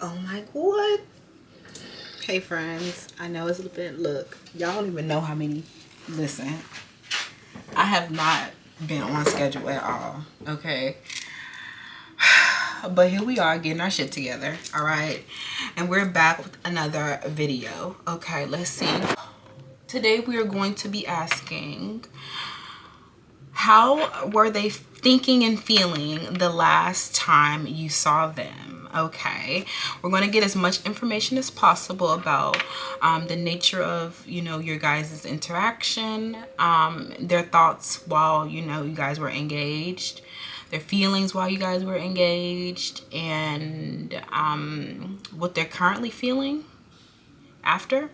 Oh my god. Hey friends, I know it's a bit, look, y'all don't even know how many, listen, I have not been on schedule at all, okay? But here we are getting our shit together, all right? And we're back with another video. Okay, let's see. Today we are going to be asking, how were they thinking and feeling the last time you saw them? Okay, we're going to get as much information as possible about the nature of, you know, your guys' interaction, their thoughts while, you know, you guys were engaged, their feelings while you guys were engaged, and what they're currently feeling after.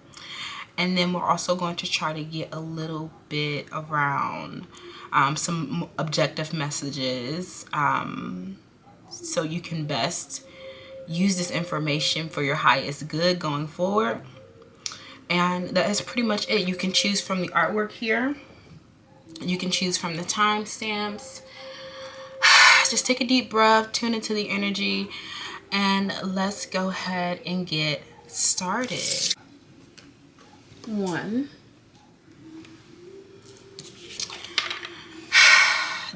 And then we're also going to try to get a little bit around some objective messages, so you can best use this information for your highest good going forward. And that is pretty much it. You can choose from the artwork here. You can choose from the timestamps. Just take a deep breath, tune into the energy, and let's go ahead and get started. 1.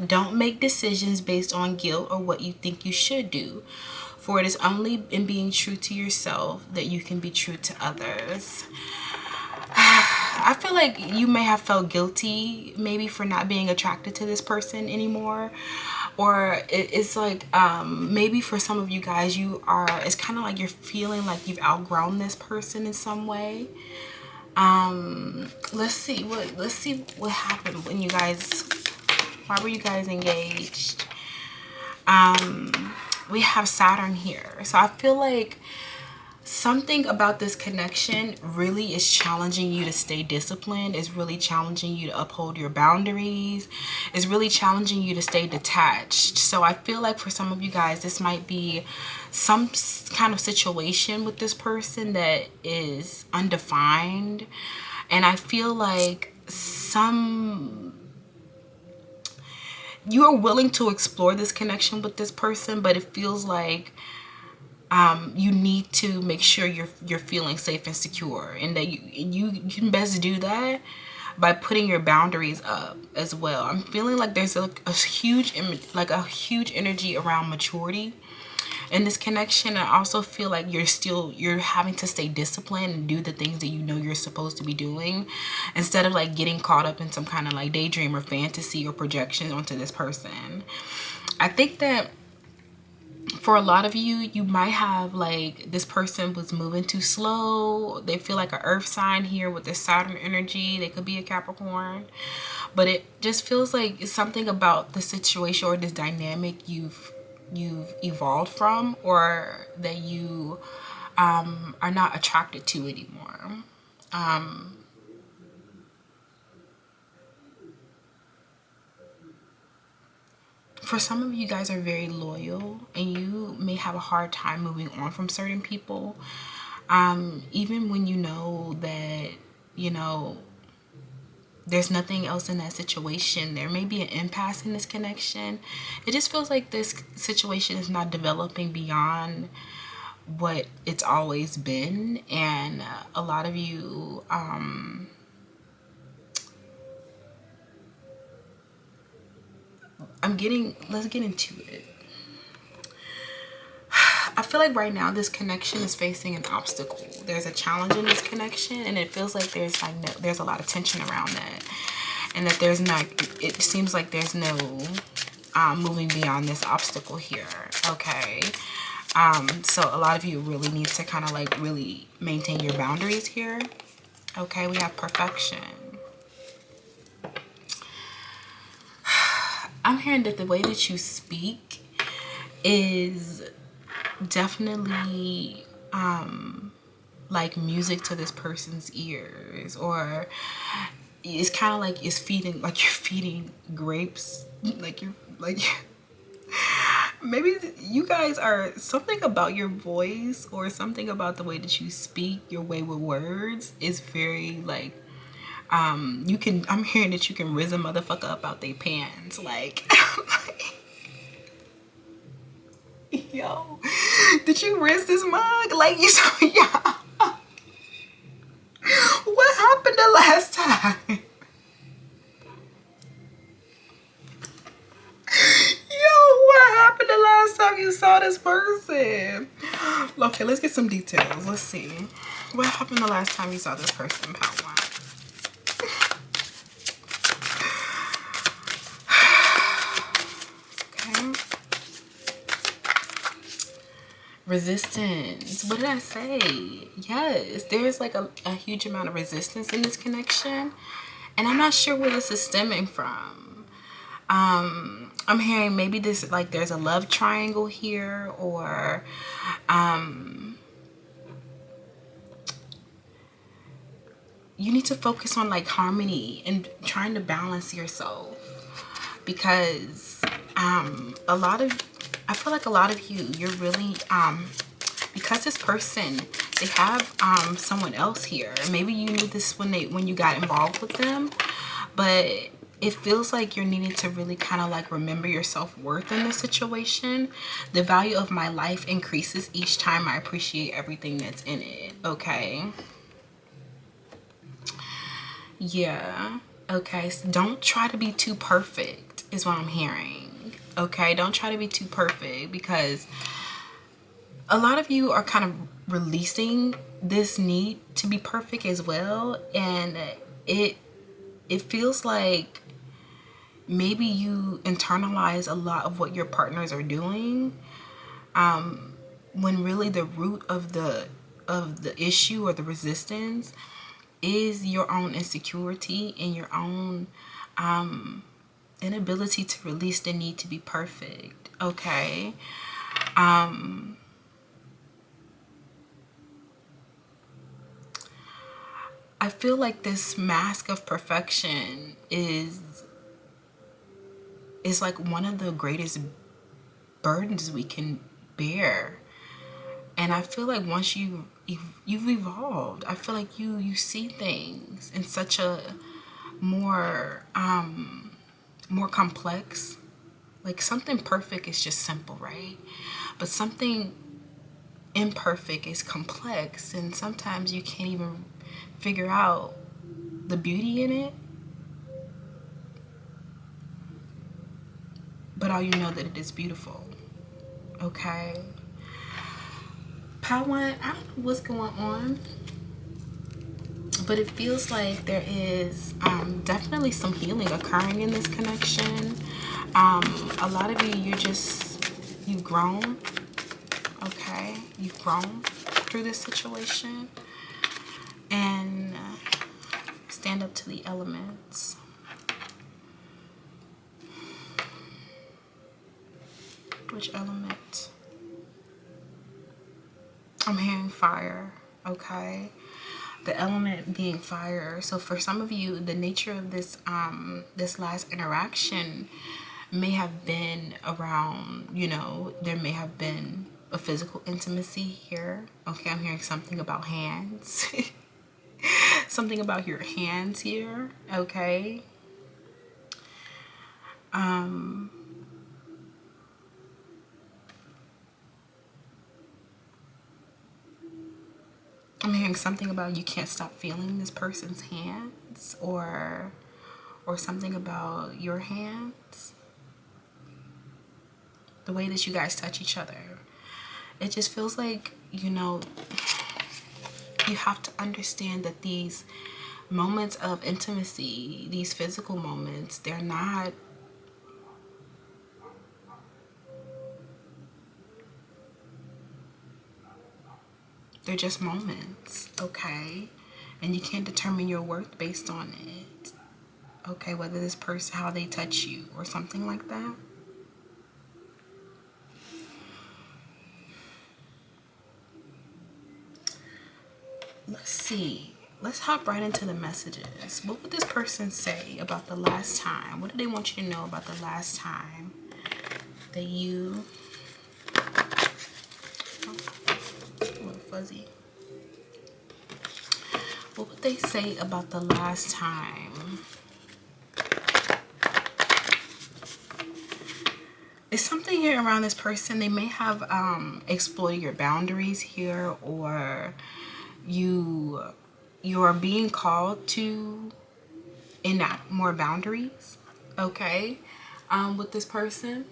Don't make decisions based on guilt or what you think you should do, for it is only in being true to yourself that you can be true to others. I feel like you may have felt guilty maybe for not being attracted to this person anymore, or it's like maybe for some of you guys it's kind of like you're feeling like you've outgrown this person in some way. Let's see what happened when you guys, why were you guys engaged? We have Saturn here, so I feel like something about this connection really is challenging you to stay disciplined. It's really challenging you to uphold your boundaries. It's really challenging you to stay detached. So I feel like for some of you guys, this might be some kind of situation with this person that is undefined. And I feel like you are willing to explore this connection with this person, but it feels like you need to make sure you're feeling safe and secure, and that you can best do that by putting your boundaries up as well. I'm feeling like there's a huge energy around maturity in this connection. I also feel like you're having to stay disciplined and do the things that you know you're supposed to be doing, instead of like getting caught up in some kind of like daydream or fantasy or projection onto this person. I think that for a lot of you, you might have like this person was moving too slow. They feel like an earth sign here with this Saturn energy. They could be a Capricorn, but it just feels like it's something about the situation or this dynamic you've evolved from, or that you are not attracted to anymore. For some of you guys are very loyal, and you may have a hard time moving on from certain people, even when you know that, you know, there's nothing else in that situation. There may be an impasse in this connection. It just feels like this situation is not developing beyond what it's always been. And a lot of you, let's get into it. I feel like right now this connection is facing an obstacle. There's a challenge in this connection, and it feels like there's a lot of tension around that, and that it seems like there's no moving beyond this obstacle here. Okay, so a lot of you really need to kind of like really maintain your boundaries here. Okay, we have perfection. I'm hearing that the way that you speak is definitely like music to this person's ears, or it's kind of like you're feeding grapes, maybe you guys are, something about your voice or something about the way that you speak, your way with words is very like I'm hearing that you can riz a motherfucker up out they pants, like Yo, did you rinse this mug? Like you saw, yeah. What happened the last time? Yo, what happened the last time you saw this person? Okay, let's get some details. Let's see. What happened the last time you saw this person, Power? Okay. Resistance. What did I say? Yes, there's like a huge amount of resistance in this connection. And I'm not sure where this is stemming from. I'm hearing maybe this, like there's a love triangle here, or you need to focus on like harmony and trying to balance yourself, because I feel like a lot of you, you're really because this person, they have someone else here. Maybe you knew this when you got involved with them, but it feels like you're needing to really kind of like remember your self-worth in this situation. The value of my life increases each time I appreciate everything that's in it. Okay. Yeah. Okay. So don't try to be too perfect is what I'm hearing. Okay. Don't try to be too perfect, because a lot of you are kind of releasing this need to be perfect as well. And it feels like maybe you internalize a lot of what your partners are doing, when really the root of the issue or the resistance is your own insecurity and your own inability to release the need to be perfect. Okay. I feel like this mask of perfection is like one of the greatest burdens we can bear. And I feel like once you've evolved, I feel like you see things in such a more complex. Like something perfect is just simple, right? But something imperfect is complex, and sometimes you can't even figure out the beauty in it, but all you know that it is beautiful. Okay. Power, I don't know what's going on, but it feels like there is definitely some healing occurring in this connection. A lot of you, you've grown. Okay, you've grown through this situation, and stand up to the elements. Which element? I'm hearing fire. Okay, the element being fire. So for some of you, the nature of this this last interaction may have been around, there may have been a physical intimacy here. Okay, I'm hearing something about hands. Something about your hands here. Okay. I'm hearing something about you can't stop feeling this person's hands, or something about your hands. The way that you guys touch each other. It just feels like, you have to understand that these moments of intimacy, these physical moments, they're just moments, okay? And you can't determine your worth based on it, okay? Whether this person, how they touch you or something like that. Let's see. Let's hop right into the messages. What would this person say about the last time? What do they want you to know about the last time that you... Oh, a little fuzzy. What would they say about the last time It's something here around this person. They may have exploited your boundaries here, or you're being called to enact more boundaries, okay, with this person.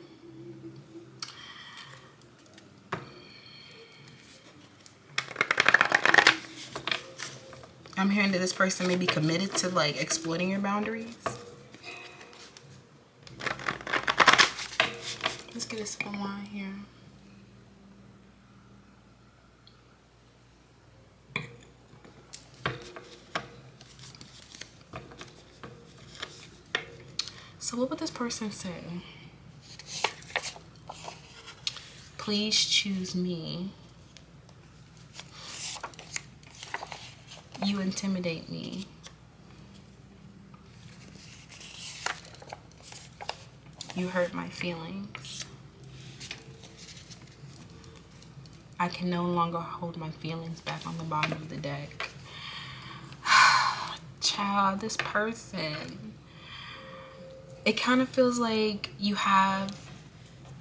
I'm hearing that this person may be committed to like exploiting your boundaries. Let's get a sip wine here. So what would this person say? Please choose me. You intimidate me. You hurt my feelings. I can no longer hold my feelings back on the bottom of the deck. Child, this person, it kind of feels like you have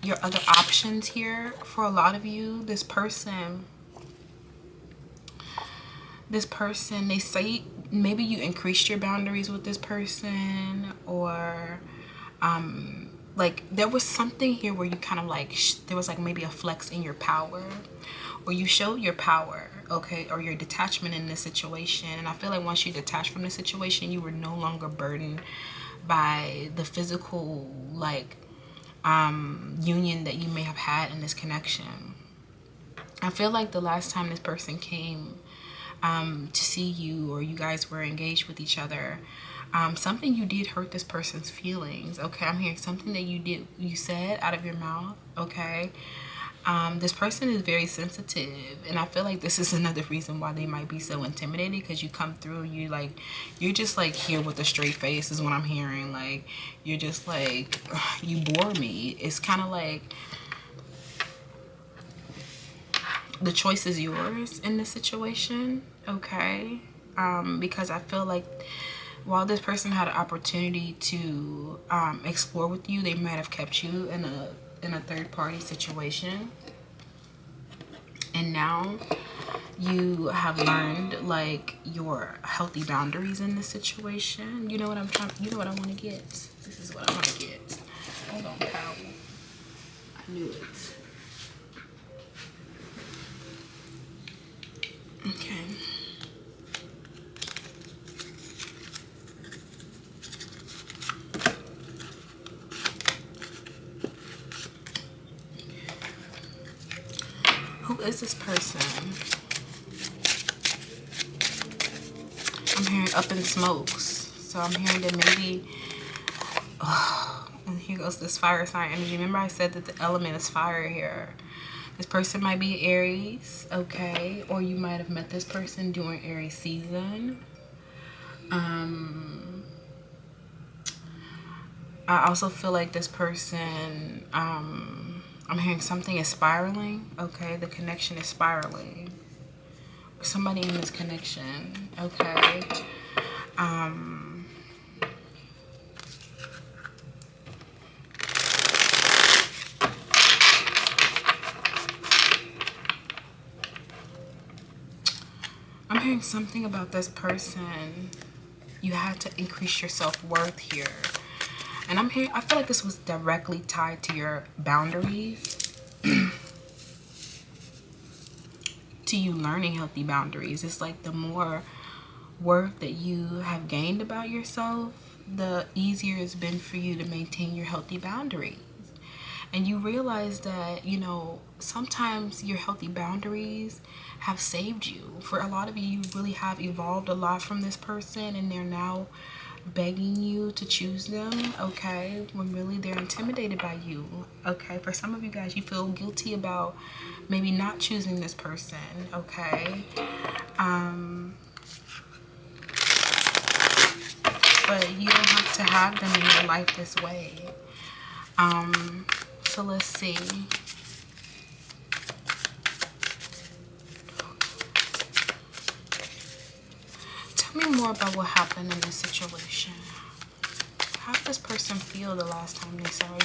your other options here for a lot of you. This person, they say maybe you increased your boundaries with this person, or like there was something here where you kind of like there was like maybe a flex in your power, or you showed your power, okay, or your detachment in this situation. And I feel like once you detached from the situation, you were no longer burdened by the physical like union that you may have had in this connection. I feel like the last time this person came to see you, or you guys were engaged with each other, something you did hurt this person's feelings, okay? I'm hearing something that you said out of your mouth, okay? This person is very sensitive, and I feel like this is another reason why they might be so intimidated, because you come through and you're just like here with a straight face is what I'm hearing. Like you're just like, you bore me. It's kind of like the choice is yours in this situation, okay? Because I feel like while this person had an opportunity to explore with you, they might have kept you in a third-party situation, and now you have learned like your healthy boundaries in this situation. You know what I'm trying? You know what I want to get? This is what I want to get. Hold on, pal. I knew it. Okay. Who is this person? I'm hearing up in smokes. So I'm hearing that maybe, and here goes this fire sign energy. Remember I said that the element is fire here. This person might be Aries, okay? Or you might have met this person during Aries season. I also feel like this person, I'm hearing something is spiraling, okay? The connection is spiraling. Somebody in this connection, okay? I'm hearing something about this person. You had to increase your self-worth here. And I feel like this was directly tied to your boundaries. To you learning healthy boundaries. It's like the more worth that you have gained about yourself, the easier it's been for you to maintain your healthy boundaries. And you realize that, you know, sometimes your healthy boundaries have saved you. For a lot of you, you really have evolved a lot from this person, and they're now begging you to choose them, okay, when really they're intimidated by you, okay? For some of you guys, you feel guilty about maybe not choosing this person, okay? But you don't have to have them in your life this way. So let's see. Tell me more about what happened in this situation. How did this person feel the last time they saw you?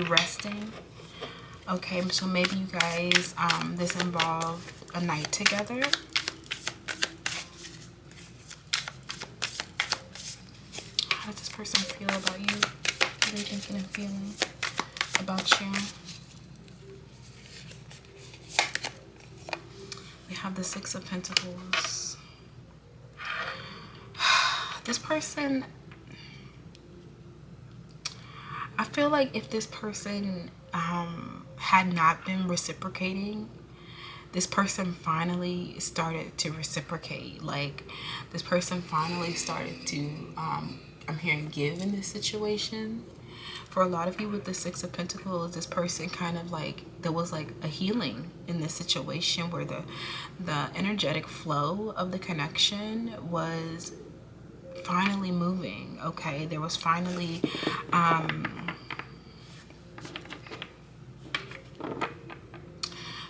resting. Okay, so maybe you guys, this involved a night together. How does this person feel about you? What are they thinking and feeling about you? We have the Six of Pentacles. This person, I feel like if this person had not been reciprocating, this person finally started to reciprocate. Like, this person finally started to, I'm hearing, give in this situation. For a lot of you with the Six of Pentacles, this person kind of like, there was like a healing in this situation where the energetic flow of the connection was finally moving. Okay, there was finally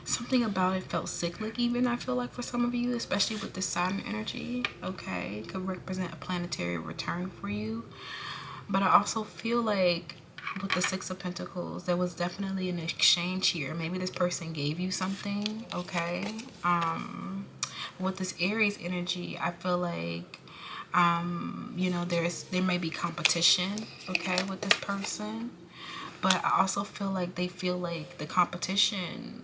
something about it felt cyclic, even, I feel like, for some of you, especially with the Saturn energy. Okay, it could represent a planetary return for you. But I also feel like with the Six of Pentacles, there was definitely an exchange here. Maybe this person gave you something. Okay, with this Aries energy, I feel like you know, there may be competition, okay, with this person. But I also feel like they feel like the competition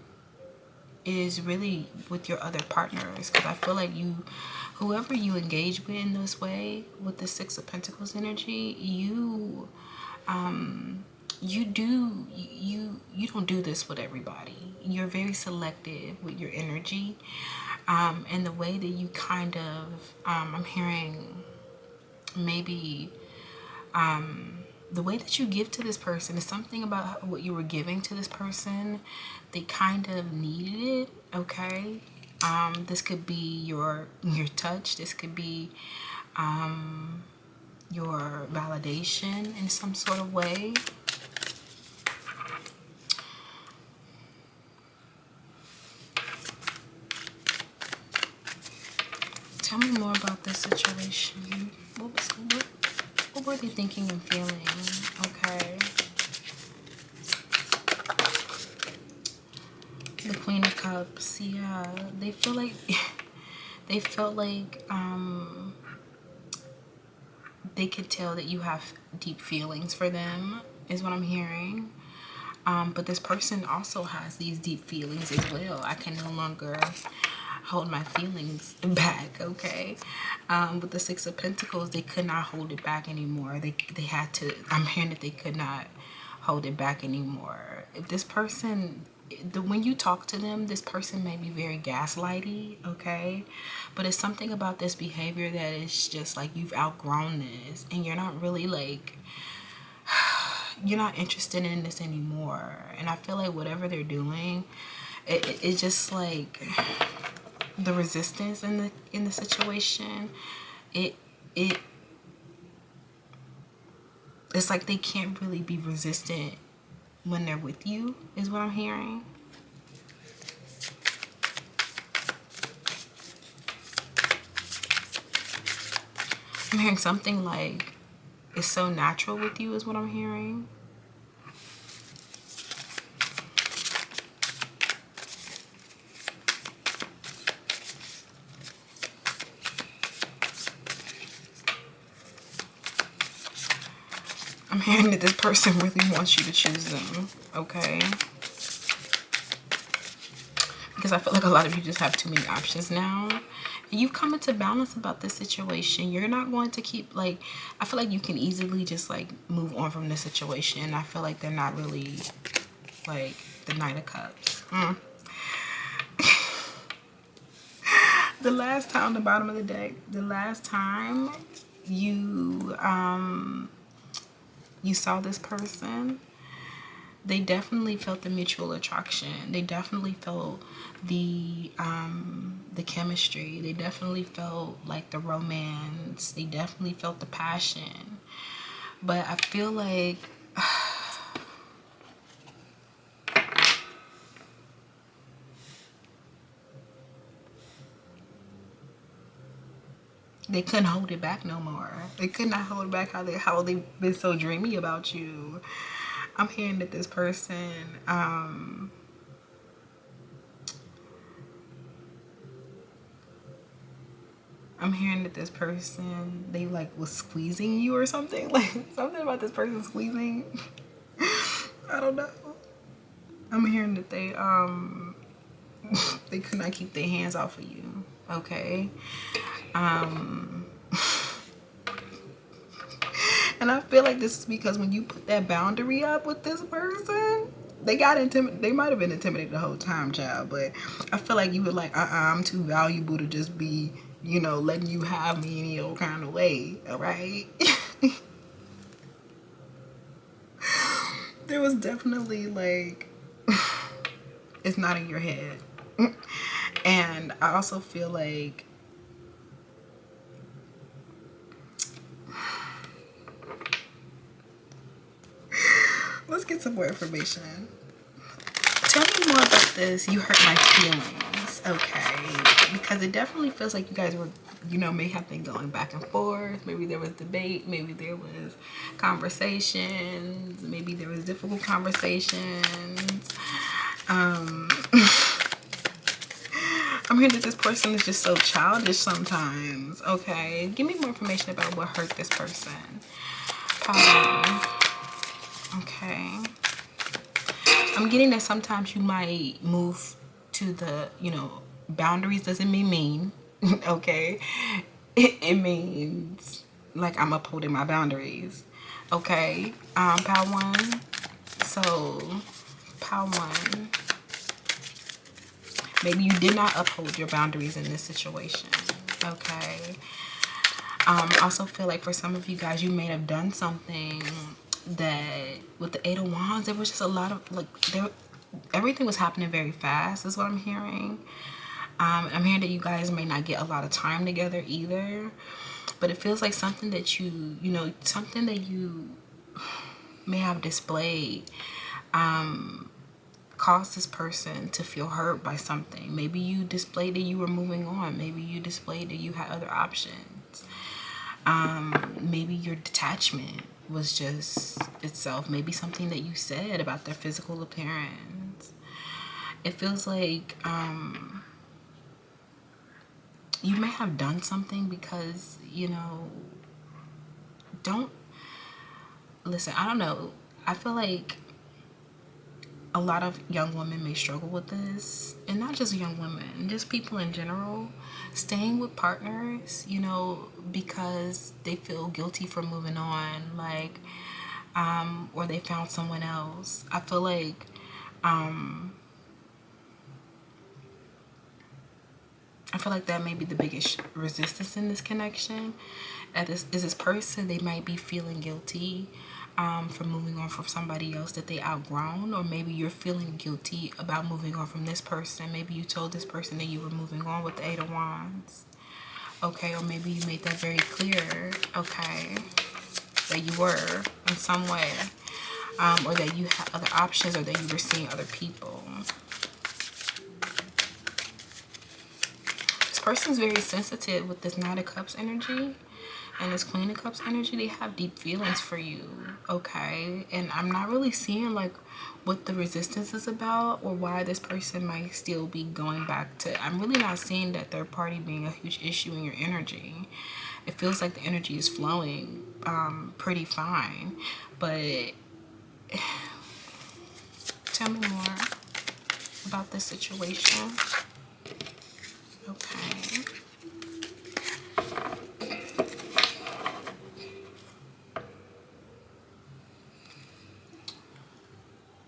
is really with your other partners, because I feel like you, whoever you engage with in this way with the Six of Pentacles energy, you don't do this with everybody. You're very selective with your energy, and the way that you kind of, I'm hearing maybe the way that you give to this person is something about what you were giving to this person. They kind of needed it. Okay, this could be your touch. This could be your validation in some sort of way. Tell me more about this situation. What were they thinking and feeling? Okay. The Queen of Cups. Yeah, they feel like they felt like they could tell that you have deep feelings for them, is what I'm hearing. But this person also has these deep feelings as well. I can no longer hold my feelings back. Okay, with the Six of Pentacles, they could not hold it back anymore. They had to, I'm hearing that they could not hold it back anymore. If this person, when you talk to them, this person may be very gaslighty. Okay, but it's something about this behavior that is just like, you've outgrown this and you're not really like, you're not interested in this anymore. And I feel like whatever they're doing, it's just like the resistance in the situation, it's like they can't really be resistant when they're with you, is what I'm hearing. I'm hearing something like, it's so natural with you, is what I'm hearing. I'm hearing that this person really wants you to choose them, okay? Because I feel like a lot of you just have too many options now. And you've come into balance about this situation. You're not going to keep, like, I feel like you can easily just, like, move on from this situation. I feel like they're not really, like, the Knight of Cups. The last time, on the bottom of the deck, the last time you saw this person, they definitely felt the mutual attraction. They definitely felt the chemistry. They definitely felt like the romance. They definitely felt the passion. But I feel like they couldn't hold it back no more. They could not hold it back how they've been so dreamy about you. I'm hearing that this person, they like was squeezing you or something. Like something about this person squeezing. I don't know. I'm hearing that they could not keep their hands off of you. Okay. And I feel like this is because when you put that boundary up with this person, they got intimidated. They might have been intimidated the whole time, child. But I feel like you were like, I'm too valuable to just be, letting you have me any old kind of way. All right. There was definitely like, it's not in your head. And I also feel like let's get some more information. Tell me more about this. You hurt my feelings. Okay. Because it definitely feels like you guys were, may have been going back and forth. Maybe there was debate. Maybe there was conversations. Maybe there was difficult conversations. I'm hearing that this person is just so childish sometimes. Okay. Give me more information about what hurt this person. Okay. I'm getting that sometimes you might move to the, boundaries doesn't mean mean. Okay. It means like I'm upholding my boundaries. Okay. Pile one. So, pile one. Maybe you did not uphold your boundaries in this situation. Okay. I also feel like for some of you guys, you may have done something that with the Eight of Wands, there was just a lot of everything was happening very fast is what I'm hearing. I'm hearing that you guys may not get a lot of time together either, but it feels like something that something that you may have displayed caused this person to feel hurt by something. Maybe you displayed that you were moving on. Maybe you displayed that you had other options. Maybe your detachment was just itself. Maybe something that you said about their physical appearance. It feels like you may have done something because, don't listen. I don't know. I feel like a lot of young women may struggle with this, and not just young women, just people in general, staying with partners, because they feel guilty for moving on, like, or they found someone else. I feel like, that may be the biggest resistance in this connection. Is this person, they might be feeling guilty for moving on from somebody else that they outgrown, or maybe you're feeling guilty about moving on from this person. Maybe you told this person that you were moving on with the Eight of Wands. Okay, or maybe you made that very clear, okay, that you were in some way, or that you had other options, or that you were seeing other people. This person's very sensitive with this Knight of Cups energy and this Queen of Cups energy. They have deep feelings for you, okay? And I'm not really seeing like what the resistance is about or why this person might still be going back to. I'm really not seeing that third party being a huge issue in your energy. It feels like the energy is flowing pretty fine, but tell me more about this situation. Okay.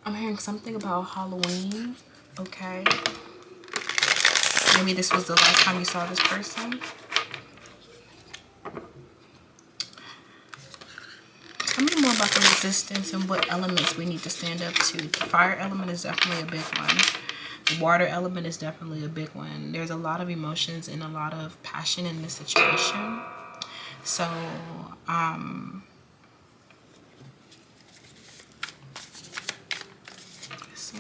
I'm hearing something about Halloween. Okay. Maybe this was the last time you saw this person. Tell me more about the resistance and what elements we need to stand up to. The fire element is definitely a big one. The water element is definitely a big one. There's a lot of emotions and a lot of passion in this situation. So, let's see.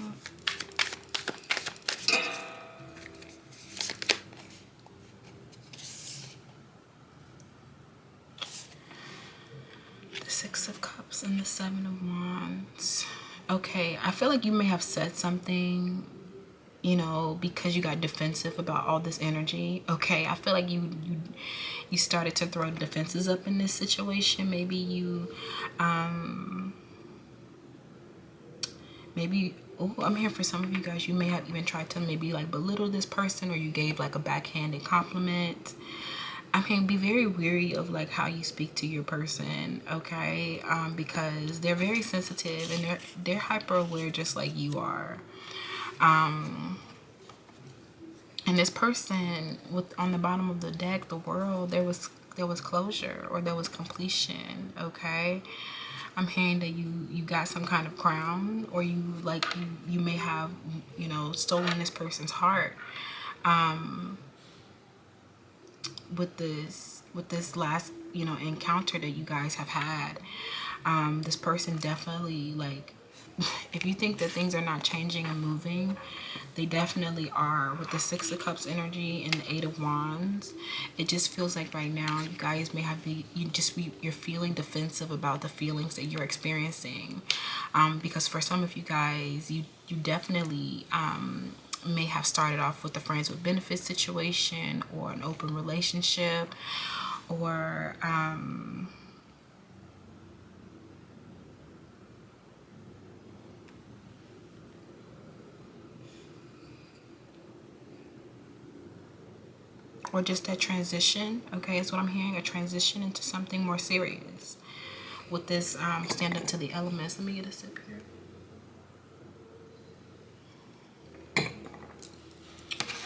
The Six of Cups and the Seven of Wands. Okay, I feel like you may have said something, because you got defensive about all this energy. Okay, I feel like you started to throw the defenses up in this situation. Maybe oh, I'm here for some of you guys. You may have even tried to maybe like belittle this person, or you gave like a backhanded compliment. I mean, be very weary of like how you speak to your person, okay? Because they're very sensitive and they're hyper aware just like you are. And this person with on the bottom of the deck, the world, there was closure, or there was completion, okay? I'm hearing that you got some kind of crown, or you may have, stolen this person's heart with this last, encounter that you guys have had. This person definitely, like, if you think that things are not changing and moving, they definitely are. With the Six of Cups energy and the Eight of Wands, it just feels like right now you guys may have you're feeling defensive about the feelings that you're experiencing, because for some of you guys, you definitely may have started off with a friends with benefits situation, or an open relationship, or just that transition. Okay, is what I'm hearing, a transition into something more serious with this stand up to the elements. Let me get a sip here.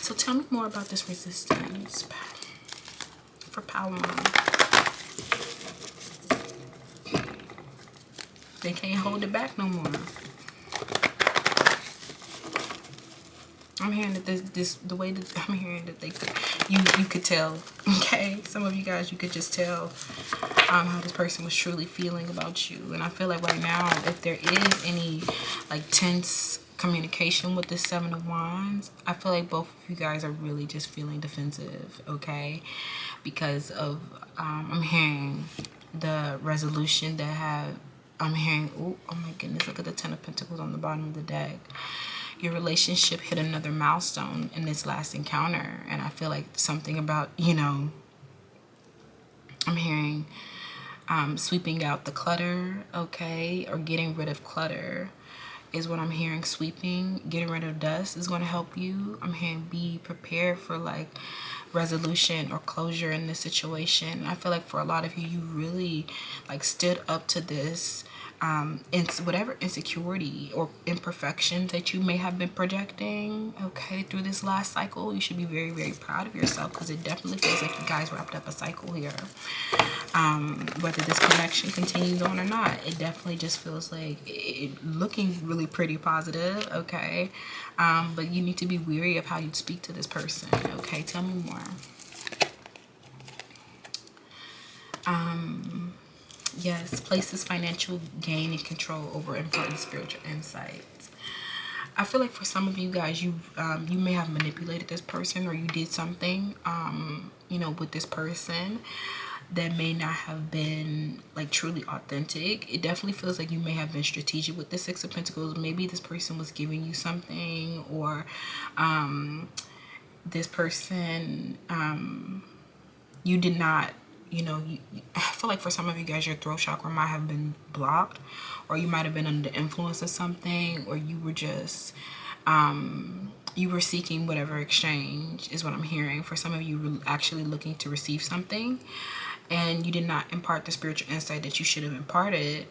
So tell me more about this resistance for power. They can't hold it back no more. I'm hearing that the way that I'm hearing that you could tell. Okay, some of you guys, you could just tell how this person was truly feeling about you. And I feel like right now, if there is any like tense communication with the Seven of Wands, I feel like both of you guys are really just feeling defensive. Okay, because of I'm hearing the resolution that have. I'm hearing, oh my goodness, look at the Ten of Pentacles on the bottom of the deck. Your relationship hit another milestone in this last encounter. And I feel like something about, I'm hearing sweeping out the clutter, okay, or getting rid of clutter is what I'm hearing. Sweeping, getting rid of dust is going to help you. I'm hearing be prepared for like resolution or closure in this situation. I feel like for a lot of you, you really like stood up to this whatever insecurity or imperfections that you may have been projecting, okay, through this last cycle. You should be very, very proud of yourself, because it definitely feels like you guys wrapped up a cycle here. Whether this connection continues on or not, it definitely just feels like it looking really pretty positive, okay? But you need to be wary of how you speak to this person, okay? Tell me more. Yes, places financial gain and control over important spiritual insights. I feel like for some of you guys, you may have manipulated this person, or you did something, with this person that may not have been like truly authentic. It definitely feels like you may have been strategic with the Six of Pentacles. Maybe this person was giving you something, or this person you did not, I feel like for some of you guys, your throat chakra might have been blocked, or you might have been under the influence of something, or you were just you were seeking whatever exchange is what I'm hearing. For some of you, were actually looking to receive something, and you did not impart the spiritual insight that you should have imparted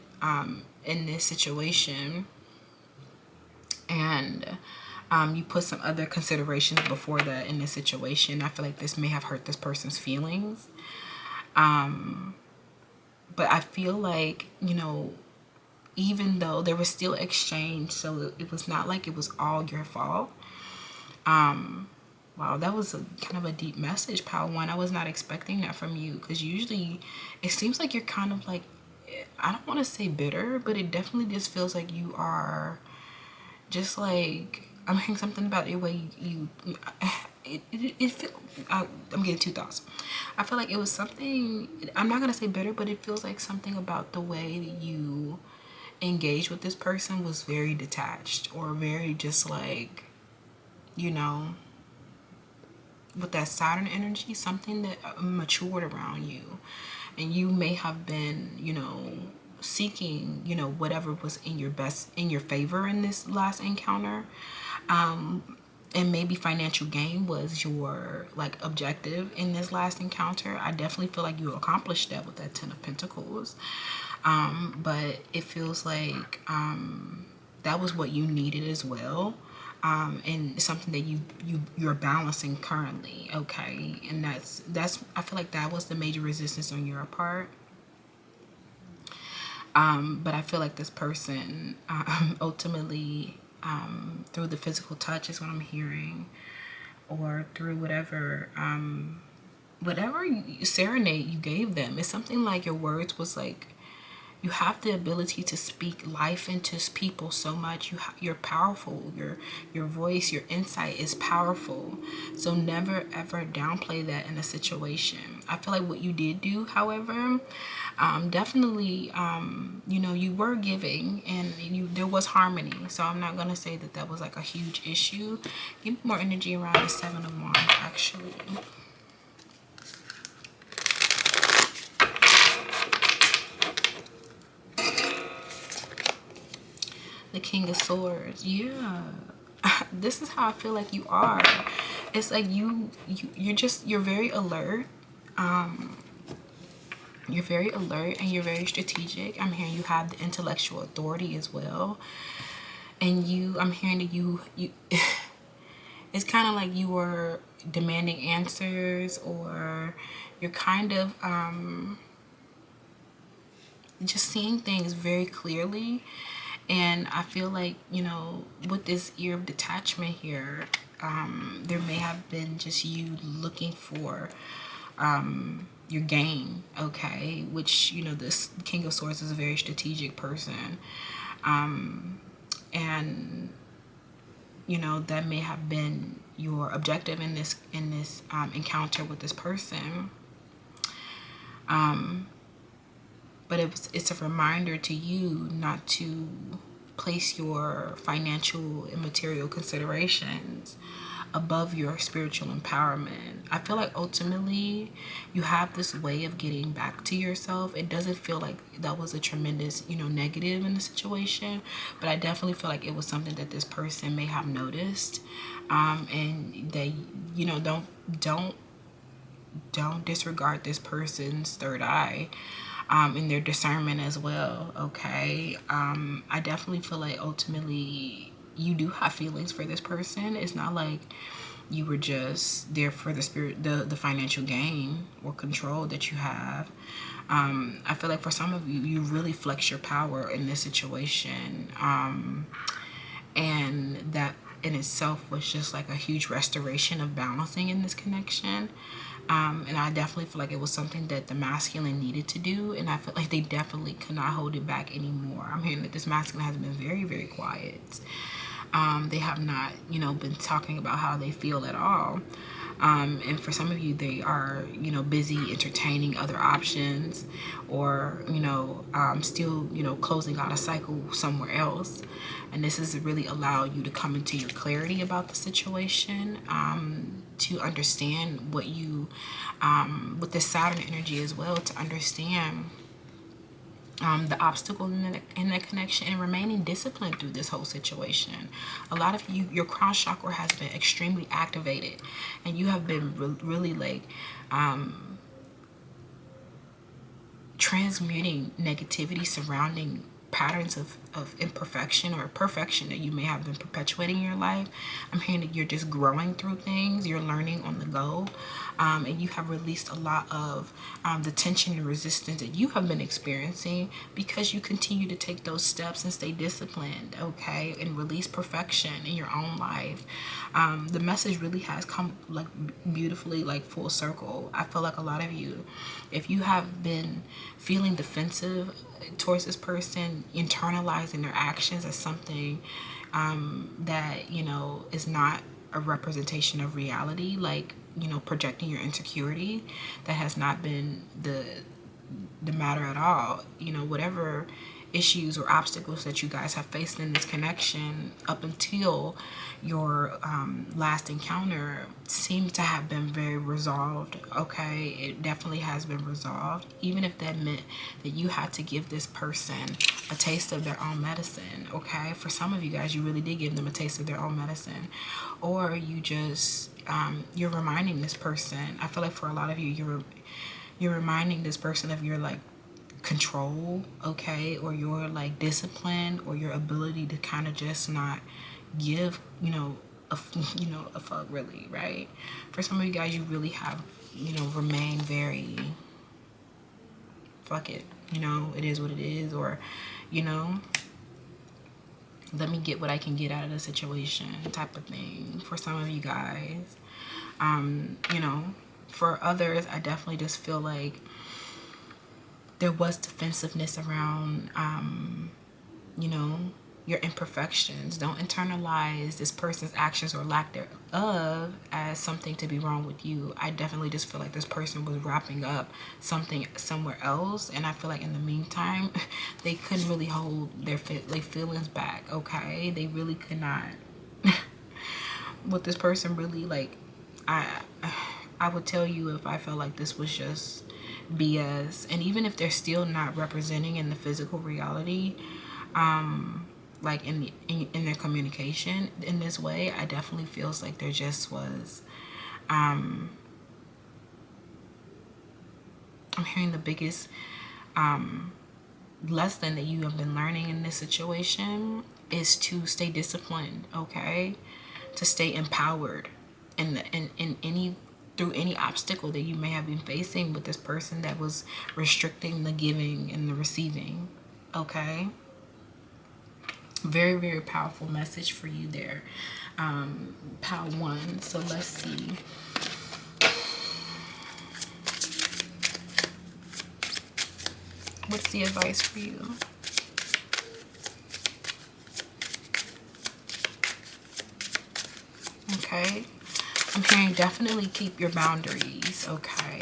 in this situation. And you put some other considerations before that in this situation. I feel like this may have hurt this person's feelings. But I feel like, even though there was still exchange, so it was not like it was all your fault. Wow, that was kind of a deep message, Power One. I was not expecting that from you, because usually it seems like you're kind of like, I don't want to say bitter, but it definitely just feels like you are just like, I'm hearing something about the way I'm getting two thoughts. I feel like it was something, I'm not going to say bitter, but it feels like something about the way that you engaged with this person was very detached, or very just like, you know, with that Saturn energy, something that matured around you. And you may have been, seeking, whatever was in your favor in this last encounter. And maybe financial gain was your like objective in this last encounter. I definitely feel like you accomplished that with that Ten of Pentacles. But it feels like that was what you needed as well. And something that you're balancing currently, okay? And that's I feel like that was the major resistance on your part. But I feel like this person ultimately, through the physical touch is what I'm hearing, or through whatever serenade you gave them. It's something like your words was like, you have the ability to speak life into people so much. You're powerful. Your voice, your insight is powerful. So never ever downplay that in a situation. I feel like what you did do, however, definitely, you were giving, and there was harmony. So I'm not gonna say that that was like a huge issue. Give me more energy around the Seven of Wands, actually. The King of Swords. Yeah. This is how I feel like you are. It's like you're very alert. You're very alert, and you're very strategic. I'm hearing you have the intellectual authority as well. And I'm hearing that you it's kind of like you were demanding answers, or you're kind of just seeing things very clearly. And I feel like, with this year of detachment here, there may have been just you looking for your gain, okay? Which, this King of Swords is a very strategic person. And, that may have been your objective in this encounter with this person. But it's a reminder to you not to place your financial and material considerations above your spiritual empowerment. I feel like ultimately you have this way of getting back to yourself. It doesn't feel like that was a tremendous, negative in the situation, but I definitely feel like it was something that this person may have noticed. And they, don't disregard this person's third eye. In their discernment as well, okay? I definitely feel like ultimately you do have feelings for this person. It's not like you were just there for the financial gain or control that you have. I feel like for some of you, you really flex your power in this situation. And that in itself was just like a huge restoration of balancing in this connection. And I definitely feel like it was something that the masculine needed to do, and I feel like they definitely could not hold it back anymore. I'm hearing that this masculine has been very, very quiet. They have not, been talking about how they feel at all. And for some of you, they are, busy entertaining other options, or, still, closing out a cycle somewhere else. And this has really allowed you to come into your clarity about the situation, to understand what you, with the Saturn energy as well, to understand the obstacle in that connection, and remaining disciplined through this whole situation. A lot of you, your crown chakra has been extremely activated, and you have been really like transmuting negativity surrounding patterns of imperfection or perfection that you may have been perpetuating in your life. I'm hearing that you're just growing through things, you're learning on the go, and you have released a lot of the tension and resistance that you have been experiencing, because you continue to take those steps and stay disciplined, okay, and release perfection in your own life. The message really has come like beautifully, like full circle. I feel like a lot of you, if you have been feeling defensive towards this person, internalizing their actions as something that is not a representation of reality, like projecting your insecurity, that has not been the matter at all. Whatever issues or obstacles that you guys have faced in this connection up until your last encounter seems to have been very resolved. Okay, it definitely has been resolved, even if that meant that you had to give this person a taste of their own medicine. Okay, for some of you guys, you really did give them a taste of their own medicine, or you just you're reminding this person. I feel like for a lot of you, you're reminding this person of your like control, okay, or your like discipline, or your ability to kind of just not give, a fuck, really, right? For some of you guys, you really have, remained very fuck it, it is what it is, or, let me get what I can get out of the situation type of thing for some of you guys. For others, I definitely just feel like there was defensiveness around, your imperfections. Don't internalize this person's actions or lack thereof as something to be wrong with you. I definitely just feel like this person was wrapping up something somewhere else, and I feel like in the meantime, they couldn't really hold their feelings back. Okay, they really could not. What this person really like, I would tell you if I felt like this was just BS, and even if they're still not representing in the physical reality, like in their communication in this way, I definitely feels like there just was I'm hearing the biggest lesson that you have been learning in this situation is to stay disciplined, okay, to stay empowered in any through any obstacle that you may have been facing with this person that was restricting the giving and the receiving. Okay, very, very powerful message for you there, pile one. So let's see. What's the advice for you? Okay, I'm hearing definitely keep your boundaries, okay?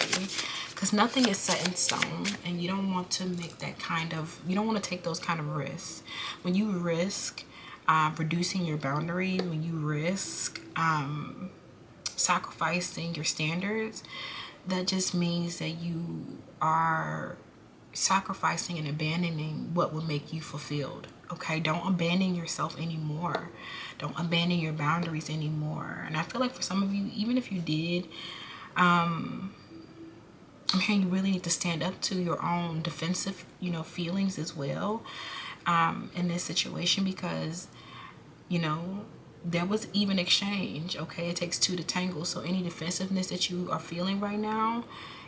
Because nothing is set in stone, and you don't want to make that kind of, you don't want to take those kind of risks. When you risk reducing your boundaries, when you risk sacrificing your standards, that just means that you are sacrificing and abandoning what will make you fulfilled. Okay, don't abandon yourself anymore. Don't abandon your boundaries anymore. And I feel like for some of you, even if you did, I'm hearing you really need to stand up to your own defensive, feelings as well, in this situation, because, there was even exchange. Okay, it takes two to tango. So any defensiveness that you are feeling right now,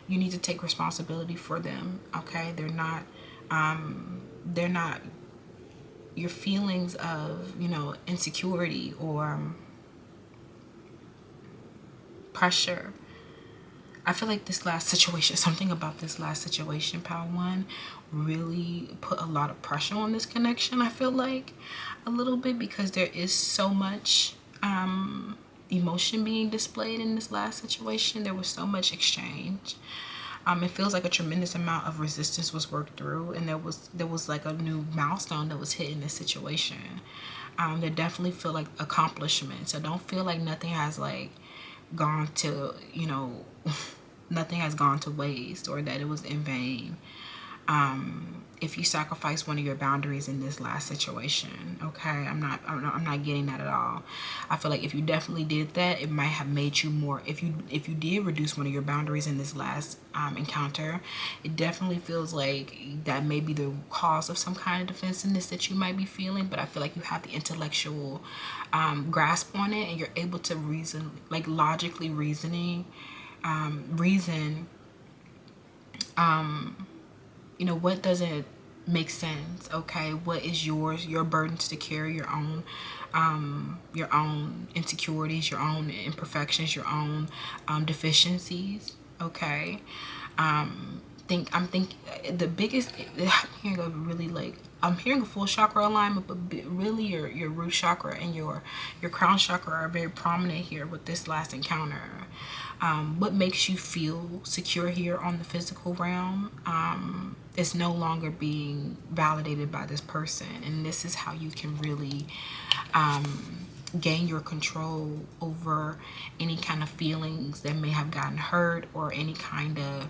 you need to take responsibility for them. Okay, they're not your feelings of, insecurity or pressure. I feel like this last situation, something about this last situation, Power One, really put a lot of pressure on this connection. I feel like a little bit, because there is so much emotion being displayed in this last situation. There was so much exchange. It feels like a tremendous amount of resistance was worked through, and there was like a new milestone that was hit in this situation. There definitely feel like accomplishment. So don't feel like nothing has like gone to, nothing has gone to waste, or that it was in vain. If you sacrifice one of your boundaries in this last situation, okay, I'm not getting that at all. I feel like if you definitely did that, it might have made you more. If you did reduce one of your boundaries in this last encounter, it definitely feels like that may be the cause of some kind of defensiveness that you might be feeling. But I feel like you have the intellectual grasp on it, and you're able to reason, like logically reason. What doesn't make sense, okay? What is your burdens to carry, your own insecurities, your own imperfections, your own deficiencies, okay? I'm thinking the biggest, I'm hearing a really like, I'm hearing a full chakra alignment, but really your root chakra and your crown chakra are very prominent here with this last encounter. What makes you feel secure here on the physical realm is no longer being validated by this person, and this is how you can really gain your control over any kind of feelings that may have gotten hurt, or any kind of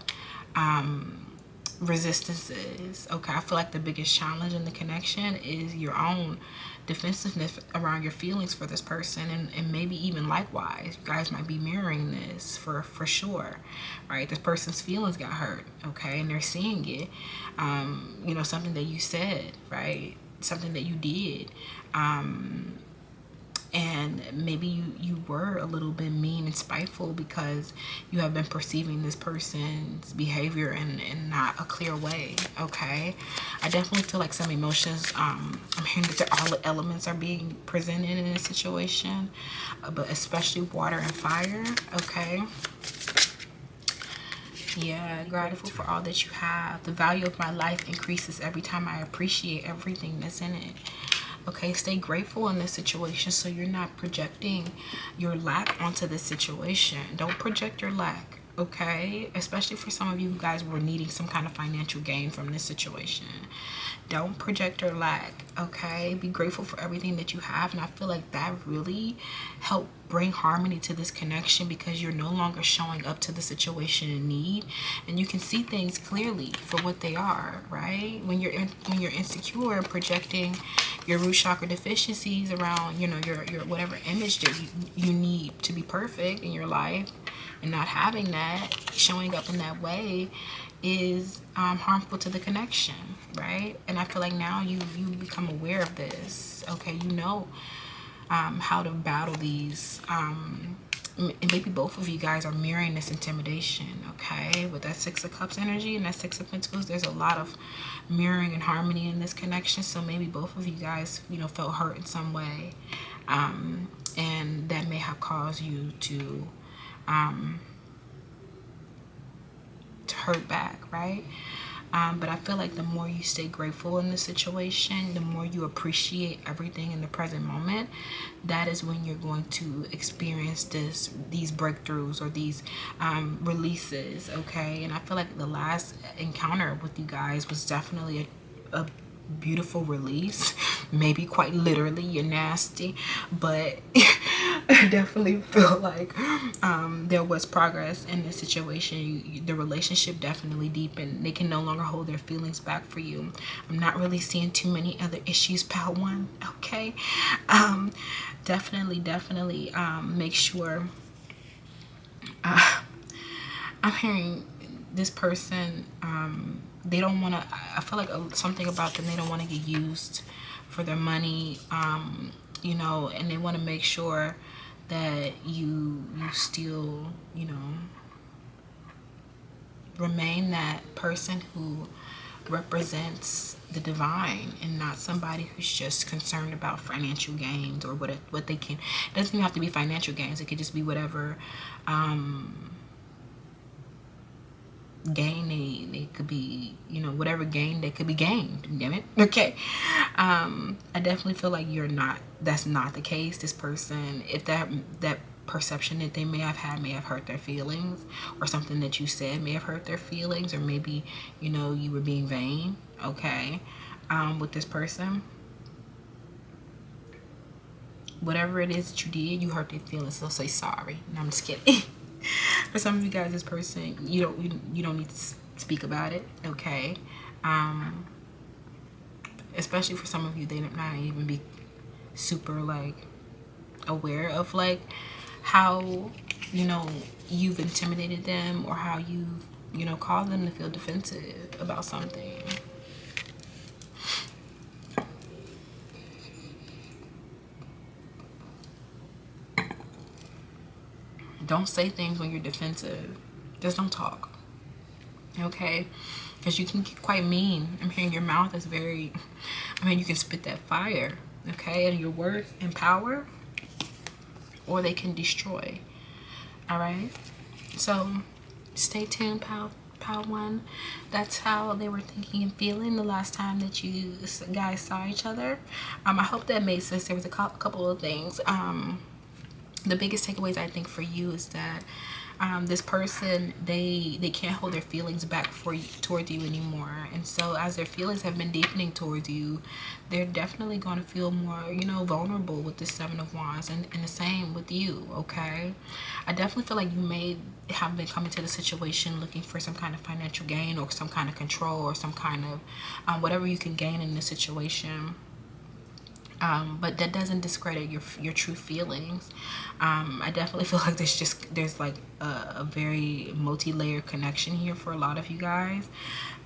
resistances. Okay, I feel like the biggest challenge in the connection is your own defensiveness around your feelings for this person, and maybe even likewise you guys might be mirroring this for sure, right? This person's feelings got hurt, okay, and they're seeing it. You know, something that you said, right, something that you did, and maybe you were a little bit mean and spiteful because you have been perceiving this person's behavior in not a clear way. Okay, I definitely feel like some emotions, I'm hearing that all the elements are being presented in this situation, but especially water and fire. Okay, yeah, grateful for all that you have. The value of my life increases every time I appreciate everything that's in it. Okay, stay grateful in this situation so you're not projecting your lack onto this situation. Don't project your lack, okay? Especially for some of you guys who are needing some kind of financial gain from this situation. Don't project your lack, okay? Be grateful for everything that you have. And I feel like that really helped bring harmony to this connection, because you're no longer showing up to the situation in need, and you can see things clearly for what they are, right? When you're insecure and projecting your root chakra deficiencies around, you know, your whatever image that you need to be perfect in your life, and not having that, showing up in that way is harmful to the connection, right? And I feel like now you become aware of this, okay? You know how to battle these, and maybe both of you guys are mirroring this intimidation, okay? With that Six of Cups energy and that Six of Pentacles, there's a lot of mirroring and harmony in this connection. So maybe both of you guys, you know, felt hurt in some way, and that may have caused you to hurt back, right? But I feel like the more you stay grateful in the situation, the more you appreciate everything in the present moment, that is when you're going to experience these breakthroughs or these releases, okay? And I feel like the last encounter with you guys was definitely a beautiful release. Maybe quite literally, you're nasty, but I definitely feel like there was progress in this situation. The relationship definitely deepened. They can no longer hold their feelings back for you. I'm not really seeing too many other issues, pal one, okay? Definitely make sure, I'm hearing this person, they don't want to, I feel like something about them, they don't want to get used for their money, you know, and they want to make sure that you still, you know, remain that person who represents the divine, and not somebody who's just concerned about financial gains or what they can. It doesn't even have to be financial gains. It could just be whatever gain they could be, you know, whatever gain that could be gained, damn it, okay? I definitely feel like that's not the case. This person, if that perception that they may have had may have hurt their feelings, or something that you said may have hurt their feelings, or maybe, you know, you were being vain, okay, with this person, whatever it is that you did, you hurt their feelings, so say sorry. No, I'm just kidding. For some of you guys, this person, you don't need to speak about it, okay? Especially for some of you, they might not even be super like aware of like how, you know, you've intimidated them, or how you've, you know, caused them to feel defensive about something. Don't say things when you're defensive. Just don't talk, okay? Because you can get quite mean. I'm hearing your mouth is very, I mean, you can spit that fire, okay? And your words empower, or they can destroy, all right? So stay tuned, pal. Pile one, that's how they were thinking and feeling the last time that you guys saw each other. I hope that made sense. There was a couple of things. The biggest takeaways I think for you is that this person, they can't hold their feelings back for you, towards you anymore. And so as their feelings have been deepening towards you, they're definitely going to feel more, vulnerable with the Seven of Wands, and the same with you. Okay, I definitely feel like you may have been coming to the situation looking for some kind of financial gain or some kind of control or some kind of whatever you can gain in the situation. But that doesn't discredit your true feelings. I definitely feel like there's like a very multi-layered connection here for a lot of you guys.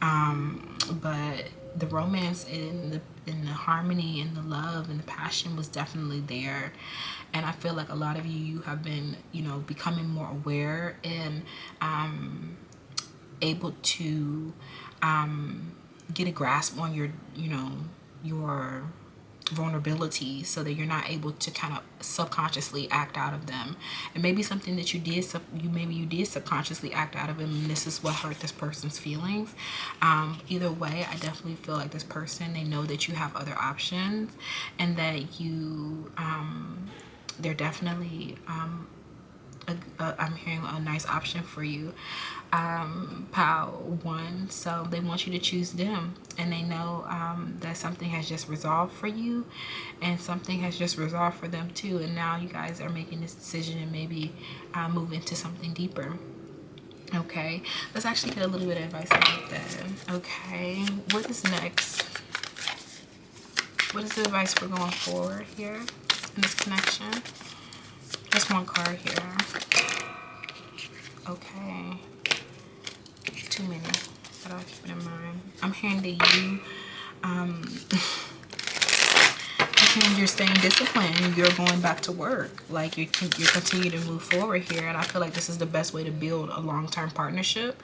But the romance and the harmony and the love and the passion was definitely there. And I feel like a lot of you have been, becoming more aware and able to get a grasp on your vulnerabilities, so that you're not able to kind of subconsciously act out of them. And maybe something that you did subconsciously act out of them, and this is what hurt this person's feelings. Either way, I definitely feel like this person, they know that you have other options, and that they're definitely I'm hearing a nice option for you, pile one. So they want you to choose them, and they know that something has just resolved for you, and something has just resolved for them too. And now you guys are making this decision and maybe move into something deeper. Okay, let's actually get a little bit of advice about that. Okay, what is next? What is the advice for going forward here in this connection? Just one card here. Okay. Too many. But I'll keep it in mind. I'm hearing that you're staying disciplined. You're going back to work. Like you continue to move forward here. And I feel like this is the best way to build a long-term partnership.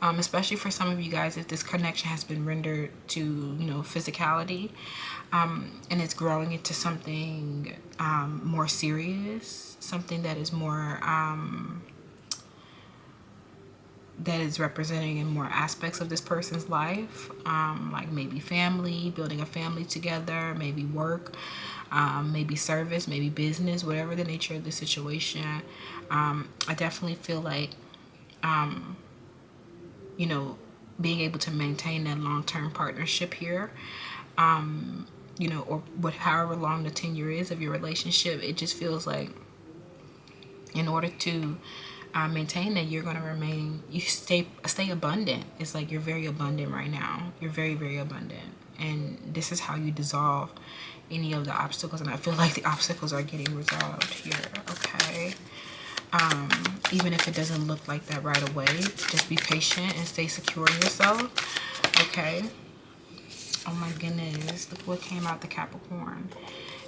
Especially for some of you guys, if this connection has been rendered to, physicality, and it's growing into something more serious, something that is more that is representing in more aspects of this person's life, like maybe family, building a family together, maybe work, maybe service, maybe business, whatever the nature of the situation. I definitely feel like being able to maintain that long-term partnership here, or however long the tenure is of your relationship, it just feels like in order to maintain that, you're going to stay abundant. It's like you're very abundant right now. You're very, very abundant. And this is how you dissolve any of the obstacles. And I feel like the obstacles are getting resolved here. Okay. Even if it doesn't look like that right away, just be patient and stay secure in yourself. Okay. Oh my goodness, look what came out, the Capricorn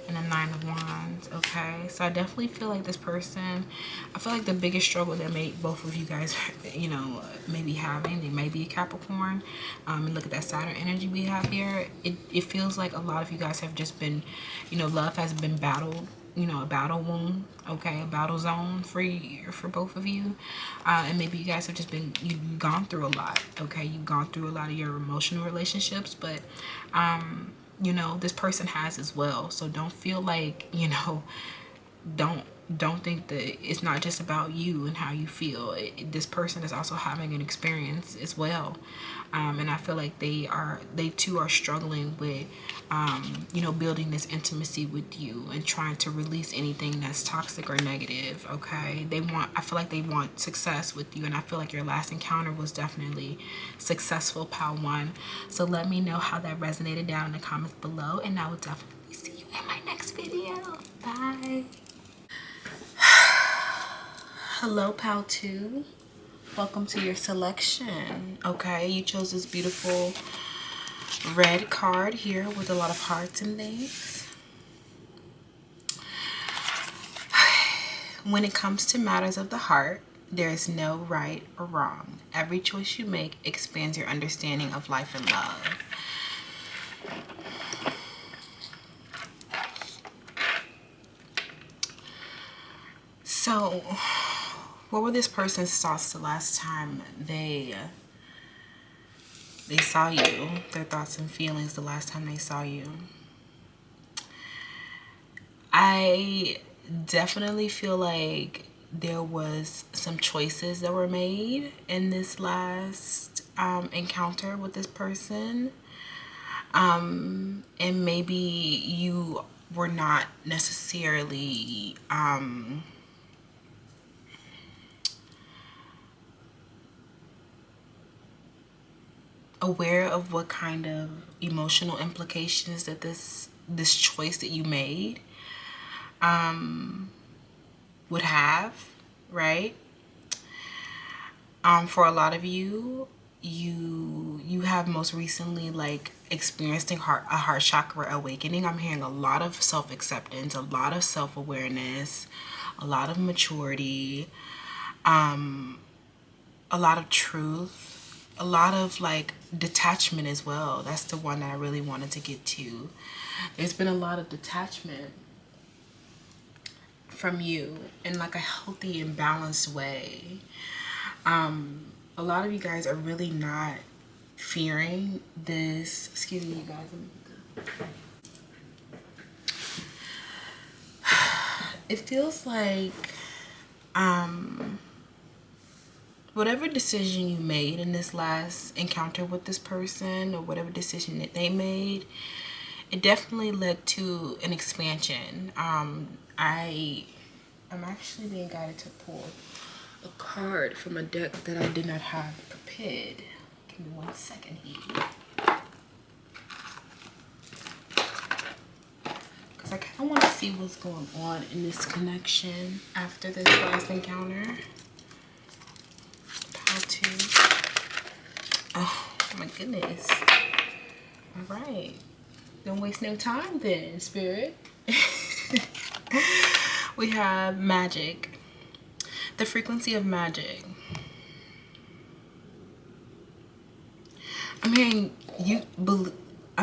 and the Nine of Wands. Okay, so I definitely feel like this person, I feel like the biggest struggle that both of you guys, maybe having, they may be a Capricorn. And look at that Saturn energy we have here. It feels like a lot of you guys have just been, love has been battled, a battle wound, okay, a battle zone for both of you. And maybe you guys have just you've gone through a lot, okay? You've gone through a lot of your emotional relationships, but this person has as well. So don't feel like, don't think that it's not just about you and how you feel. This person is also having an experience as well. And I feel like they too are struggling with, building this intimacy with you and trying to release anything that's toxic or negative. Okay. I feel like they want success with you. And I feel like your last encounter was definitely successful, pile one. So let me know how that resonated down in the comments below. And I will definitely see you in my next video. Bye. Hello, pal 2. Welcome to your selection. Okay, you chose this beautiful red card here with a lot of hearts and things. When it comes to matters of the heart, there is no right or wrong. Every choice you make expands your understanding of life and love. So, what were this person's thoughts the last time they they saw you, their thoughts and feelings the last time they saw you. I definitely feel like there was some choices that were made in this last encounter with this person. And maybe you were not necessarily aware of what kind of emotional implications that this choice that you made would have, right? For a lot of you, you have most recently like experiencing a heart chakra awakening. I'm hearing a lot of self-acceptance, a lot of self-awareness, a lot of maturity, a lot of truth, a lot of like detachment as well. That's the one that I really wanted to get to. There's been a lot of detachment from you in like a healthy and balanced way. A lot of you guys are really not fearing this. Excuse me, you guys. It feels like whatever decision you made in this last encounter with this person, or whatever decision that they made, it definitely led to an expansion. I'm actually being guided to pull a card from a deck that I did not have prepared. Give me 1 second here. Because I kind of want to see what's going on in this connection after this last encounter. How to... Oh my goodness. All right. Don't waste no time then, Spirit. We have magic. The frequency of magic. I'm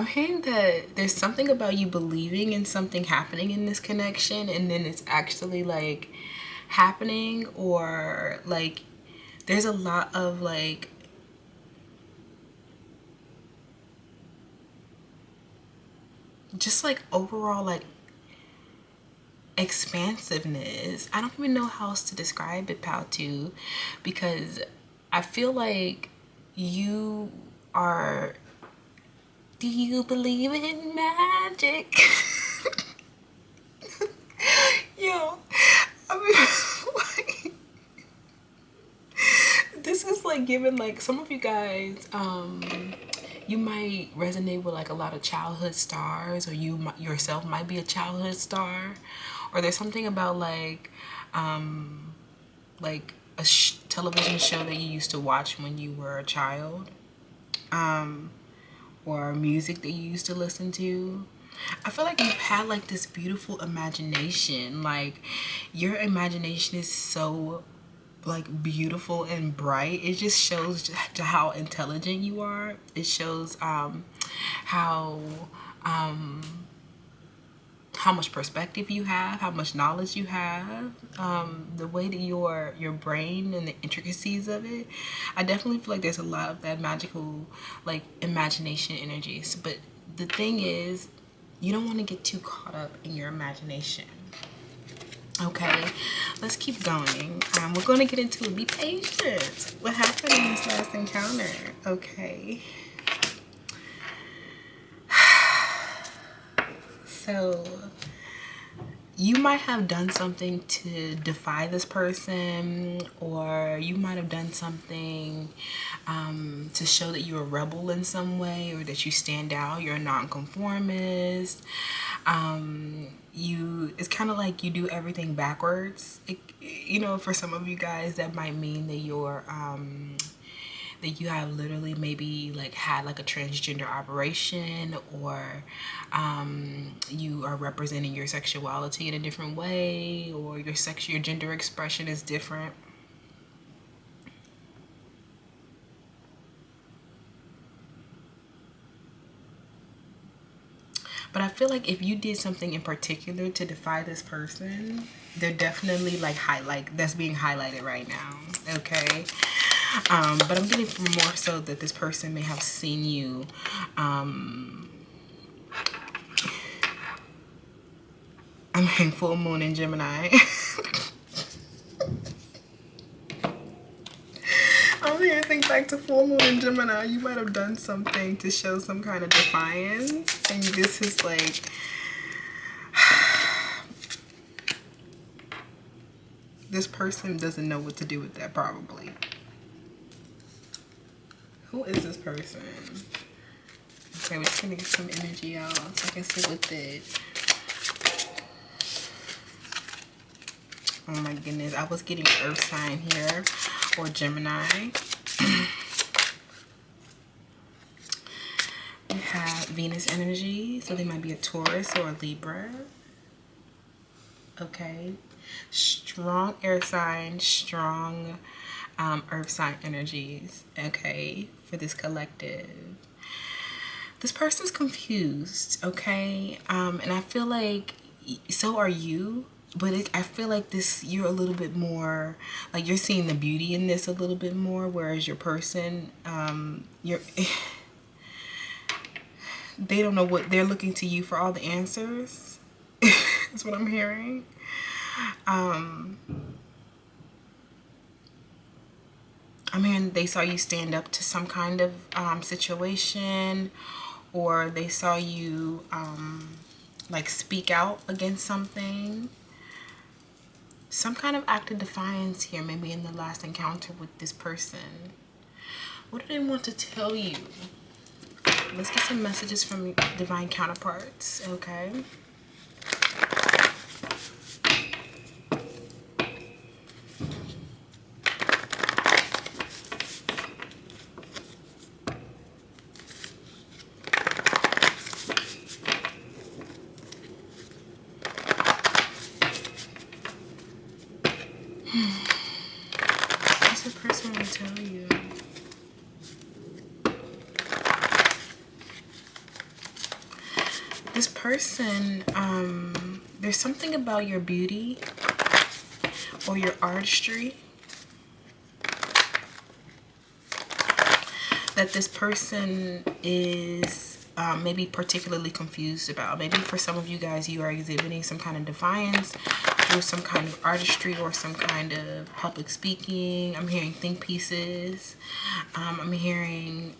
hearing that there's something about you believing in something happening in this connection, and then it's actually like happening, or like there's a lot of like just like overall like expansiveness. I don't even know how else to describe it, Pal2, because I feel like you are... Do you believe in magic? Yo, I mean, like, this is like giving like some of you guys, you might resonate with like a lot of childhood stars, or you yourself might be a childhood star, or there's something about like a television show that you used to watch when you were a child, or music that you used to listen to. I feel like you've had like this beautiful imagination. Like your imagination is so like beautiful and bright. It just shows how intelligent you are. It shows how much perspective you have, how much knowledge you have, the way that your brain and the intricacies of it. I definitely feel like there's a lot of that magical like imagination energies. But the thing is, you don't want to get too caught up in your imagination. Okay, let's keep going. We're going to get into it. Be patient. What happened in this last encounter? Okay. So you might have done something to defy this person, or you might have done something to show that you're a rebel in some way, or that you stand out, you're a nonconformist. It's kind of like you do everything backwards. For some of you guys, that might mean that you're that you have literally maybe like had like a transgender operation, or you are representing your sexuality in a different way, or your gender expression is different. But I feel like if you did something in particular to defy this person, they're definitely like that's being highlighted right now. Okay. But I'm getting more so that this person may have seen you. I'm hearing full moon in Gemini. I'm here to think back to full moon in Gemini. You might have done something to show some kind of defiance. And this is like... this person doesn't know what to do with that, probably. Who is this person? Okay, we're just gonna get some energy out so I can sit with it. Oh my goodness, I was getting earth sign here, or Gemini. We have Venus energy, so they might be a Taurus or a Libra. Okay, strong air sign, strong earth sign energies. Okay, for this collective. This person's confused, okay? And I feel like so are you, but I feel like this, you're a little bit more, like you're seeing the beauty in this a little bit more, whereas your person, they don't know what, they're looking to you for all the answers. That's what I'm hearing. I mean, they saw you stand up to some kind of situation, or they saw you like speak out against something. Some kind of act of defiance here, maybe in the last encounter with this person. What do they want to tell you? Let's get some messages from divine counterparts, okay? What's the person want to tell you? This person, there's something about your beauty or your artistry that this person is maybe particularly confused about. Maybe for some of you guys, you are exhibiting some kind of defiance through some kind of artistry or some kind of public speaking. I'm hearing think pieces. I'm hearing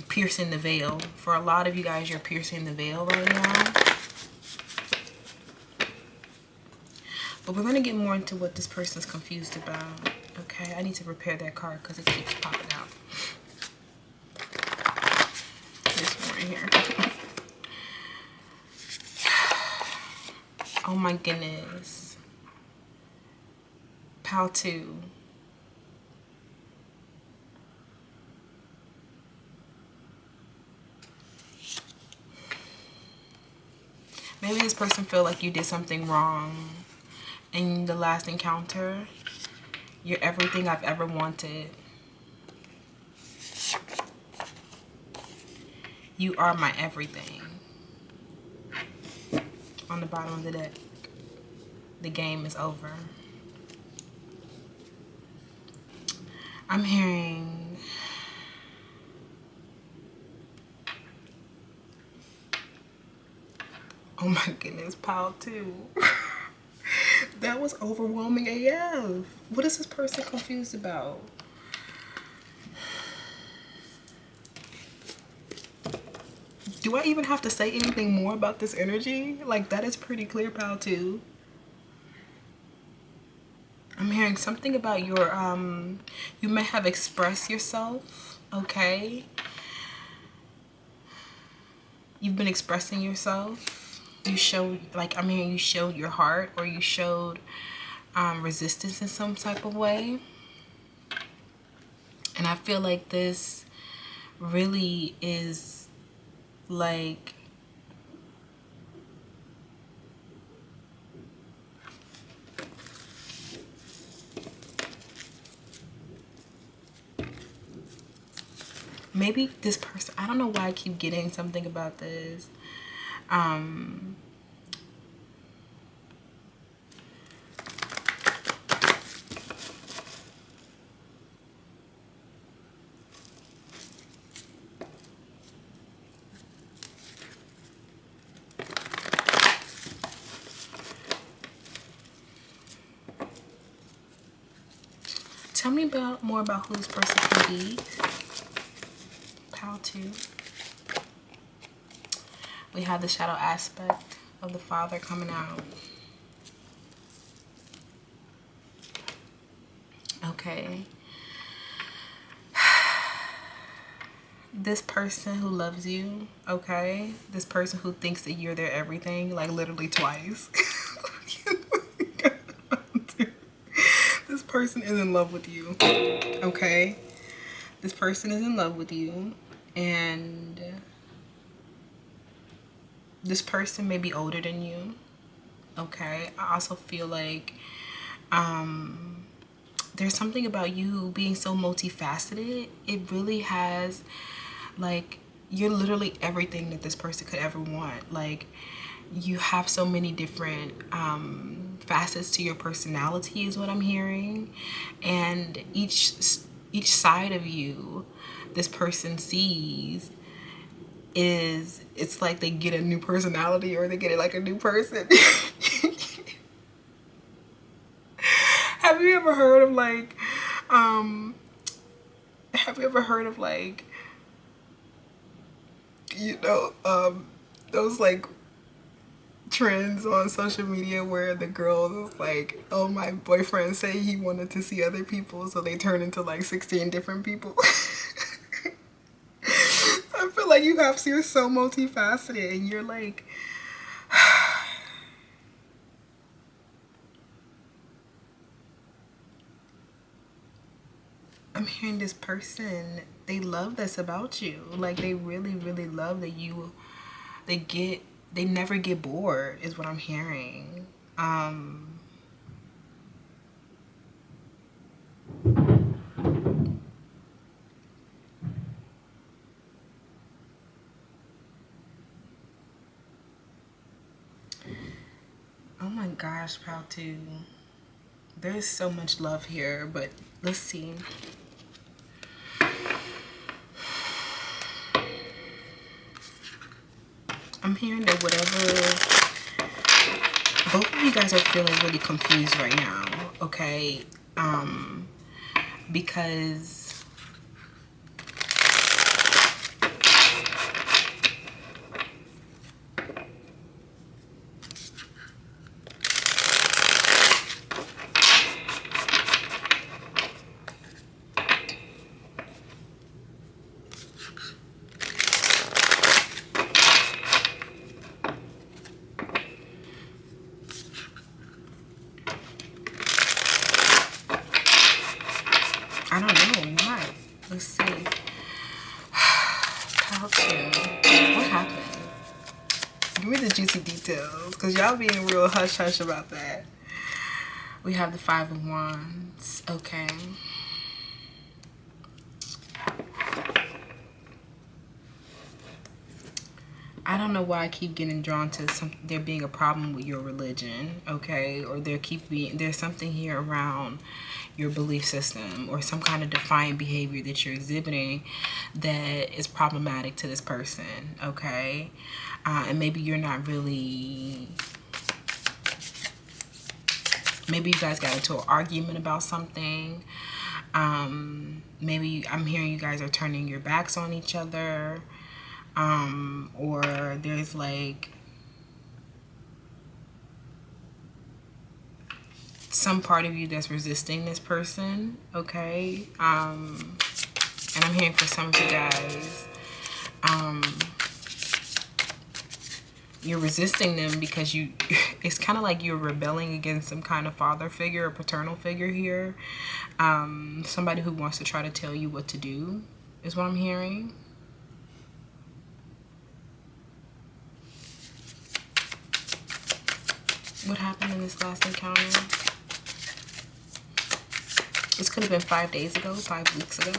piercing the veil. For a lot of you guys, you're piercing the veil right now. But we're going to get more into what this person's confused about. Okay, I need to repair that card because it keeps popping out. This one right here. Oh my goodness. Pal 2. Maybe this person feel like you did something wrong in the last encounter. You're everything I've ever wanted. You are my everything. On the bottom of the deck. The game is over. I'm hearing... oh my goodness, pile 2. That was overwhelming AF. What is this person confused about? Do I even have to say anything more about this energy? Like, that is pretty clear, pal 2. I'm hearing something about your, you may have expressed yourself, okay? You've been expressing yourself. You showed, like, I'm hearing you showed your heart, or you showed resistance in some type of way. And I feel like this really is like... maybe this person, I don't know why I keep getting something about this. Tell me about more about who this person can be. Pile 2. We have the shadow aspect of the father coming out. Okay. This person who loves you, okay? This person who thinks that you're their everything, like literally twice. This person is in love with you, okay? This person is in love with you, and this person may be older than you, okay? I also feel like there's something about you being so multifaceted. It really has, like, you're literally everything that this person could ever want. Like, you have so many different facets to your personality is what I'm hearing, and each side of you this person sees is, it's like they get a new personality, or they get it like a new person. Have you ever heard of like you know, those like trends on social media where the girl is like, oh, my boyfriend say he wanted to see other people, so they turn into like 16 different people. I feel like you're so multifaceted, and you're like, I'm hearing this person, they love this about you. Like, they really, really love that you, they never get bored is what I'm hearing. Oh my gosh, Pal 2. There's so much love here, but let's see. I'm hearing that both of you guys are feeling really confused right now, okay? Because I don't know why. Let's see. Pal 2. What happened? Give me the juicy details, because y'all being real hush-hush about that. We have the 5 of Wands. Okay. I don't know why I keep getting drawn to there being a problem with your religion, okay? Or there's something here around your belief system, or some kind of defiant behavior that you're exhibiting that is problematic to this person, okay? And maybe you're not really, maybe you guys got into an argument about something. Maybe I'm hearing you guys are turning your backs on each other. Or there's like some part of you that's resisting this person, okay? And I'm hearing for some of you guys, you're resisting them because it's kind of like you're rebelling against some kind of father figure or paternal figure here. Somebody who wants to try to tell you what to do is what I'm hearing. What happened in this last encounter? This could have been 5 days ago, 5 weeks ago.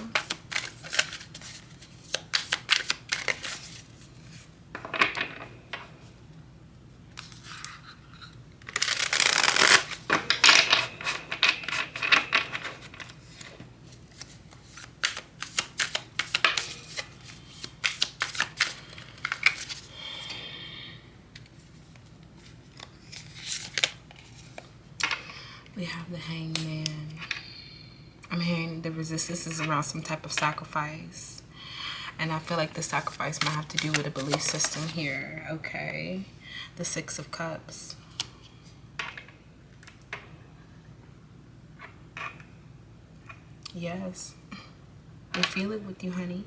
We have the Hangman. I'm hearing the resistance is around some type of sacrifice. And I feel like the sacrifice might have to do with a belief system here. Okay. The Six of Cups. Yes. I feel it with you, honey.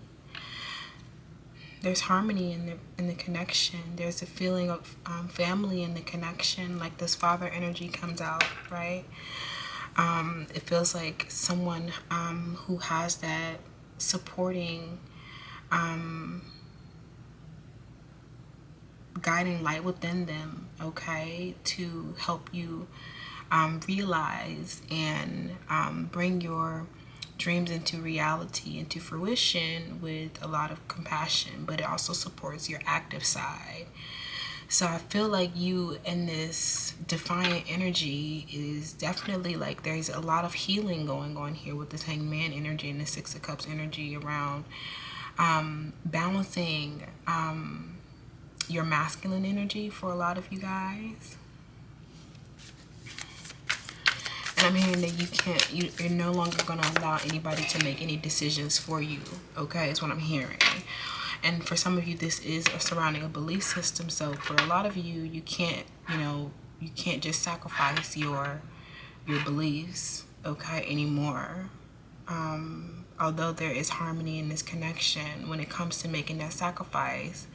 There's harmony in the connection. There's a feeling of family in the connection. Like this father energy comes out, right? It feels like someone who has that supporting, guiding light within them, okay, to help you realize and bring your dreams into reality, into fruition with a lot of compassion, but it also supports your active side. So I feel like you in this defiant energy is definitely like there's a lot of healing going on here with this Hanged Man energy and the Six of Cups energy around balancing your masculine energy for a lot of you guys. And I'm hearing that you're no longer going to allow anybody to make any decisions for you. Okay, is what I'm hearing. And for some of you, this is surrounding a belief system. So for a lot of you, you can't just sacrifice your beliefs, okay, anymore. Although there is harmony in this connection, when it comes to making that sacrifice,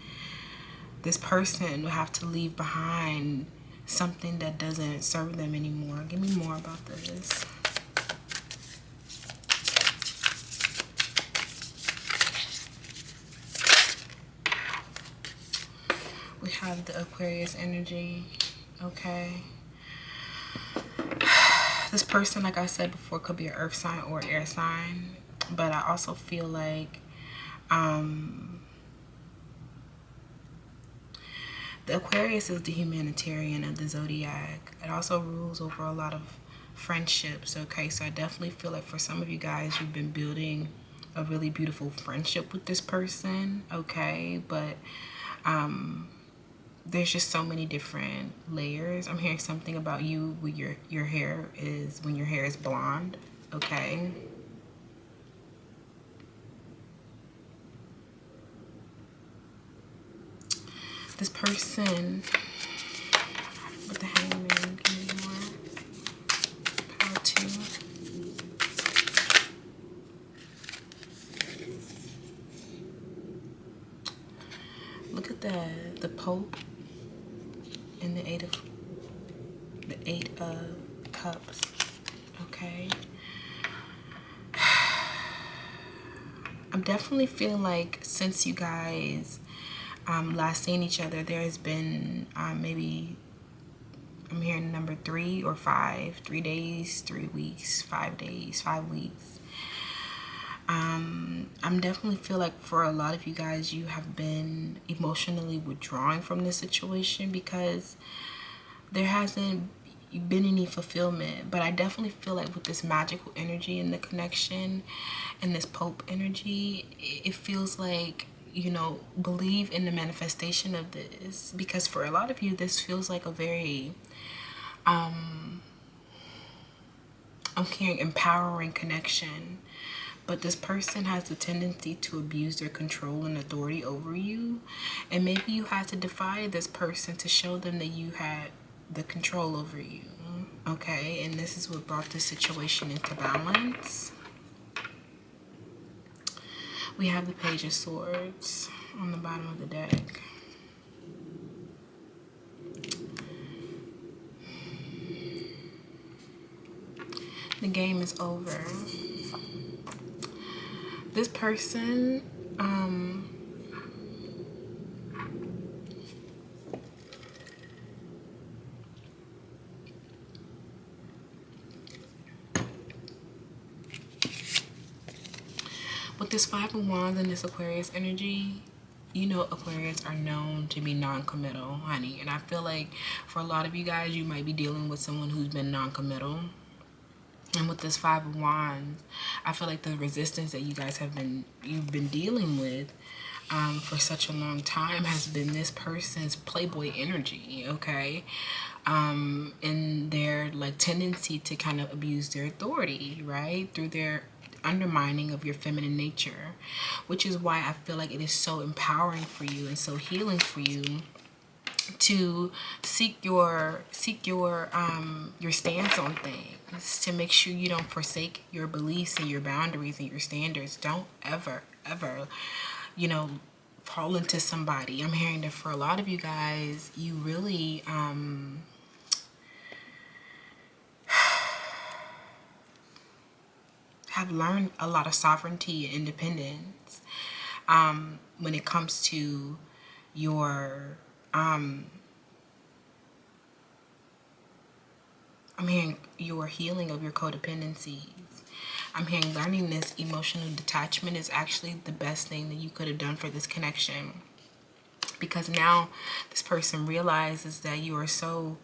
this person will have to leave behind something that doesn't serve them anymore. Give me more about this. We have the Aquarius energy, okay? This person, like I said before, could be an earth sign or air sign, but I also feel like the Aquarius is the humanitarian of the zodiac. It also rules over a lot of friendships, okay? So I definitely feel like for some of you guys, you've been building a really beautiful friendship with this person, okay? But there's just so many different layers. I'm hearing something about you with your hair is when your hair is blonde, okay? This person with the Hangman, give me more. Power 2. Look at the Pope and the Eight of Cups. Okay. I'm definitely feeling like since you guys last seen each other, there has been maybe, I'm hearing number 3 or 5, 3 days, 3 weeks, 5 days, 5 weeks. I'm definitely feel like for a lot of you guys, you have been emotionally withdrawing from this situation because there hasn't been any fulfillment. But I definitely feel like with this magical energy and the connection and this Pope energy, it feels like, you know, believe in the manifestation of this, because for a lot of you, this feels like a very I'm hearing empowering connection. But this person has the tendency to abuse their control and authority over you. And maybe you had to defy this person to show them that you had the control over you. Okay, and this is what brought this situation into balance. We have the Page of Swords on the bottom of the deck. The game is over. This person, with this Five of Wands and this Aquarius energy, you know Aquarius are known to be non-committal, honey. And I feel like for a lot of you guys, you might be dealing with someone who's been non-committal. And with this Five of Wands, I feel like the resistance that you guys you've been dealing with, for such a long time has been this person's playboy energy, okay? And their like tendency to kind of abuse their authority, right? Through their undermining of your feminine nature, which is why I feel like it is so empowering for you and so healing for you to seek your stance on things, to make sure you don't forsake your beliefs and your boundaries and your standards. Don't ever you know fall into somebody. I'm hearing that for a lot of you guys, you really have learned a lot of sovereignty and independence when it comes to your I'm hearing your healing of your codependencies. I'm hearing learning this emotional detachment is actually the best thing that you could have done for this connection, because now this person realizes that you're so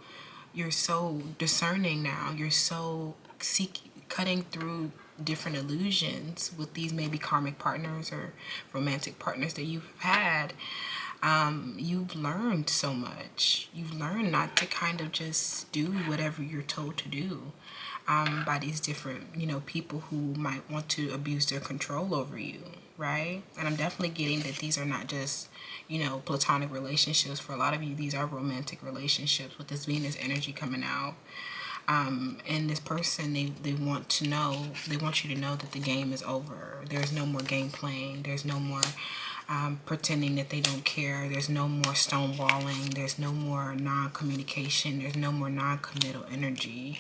discerning now. You're so cutting through different illusions with these maybe karmic partners or romantic partners that you've had. You've learned so much. You've learned not to kind of just do whatever you're told to do by these different, people who might want to abuse their control over you, right? And I'm definitely getting that these are not just, platonic relationships. For a lot of you, these are romantic relationships with this Venus energy coming out. And this person, they want you to know that the game is over. There's no more game playing. There's no more pretending that they don't care. There's no more stonewalling. There's no more non-communication. There's no more non-committal energy.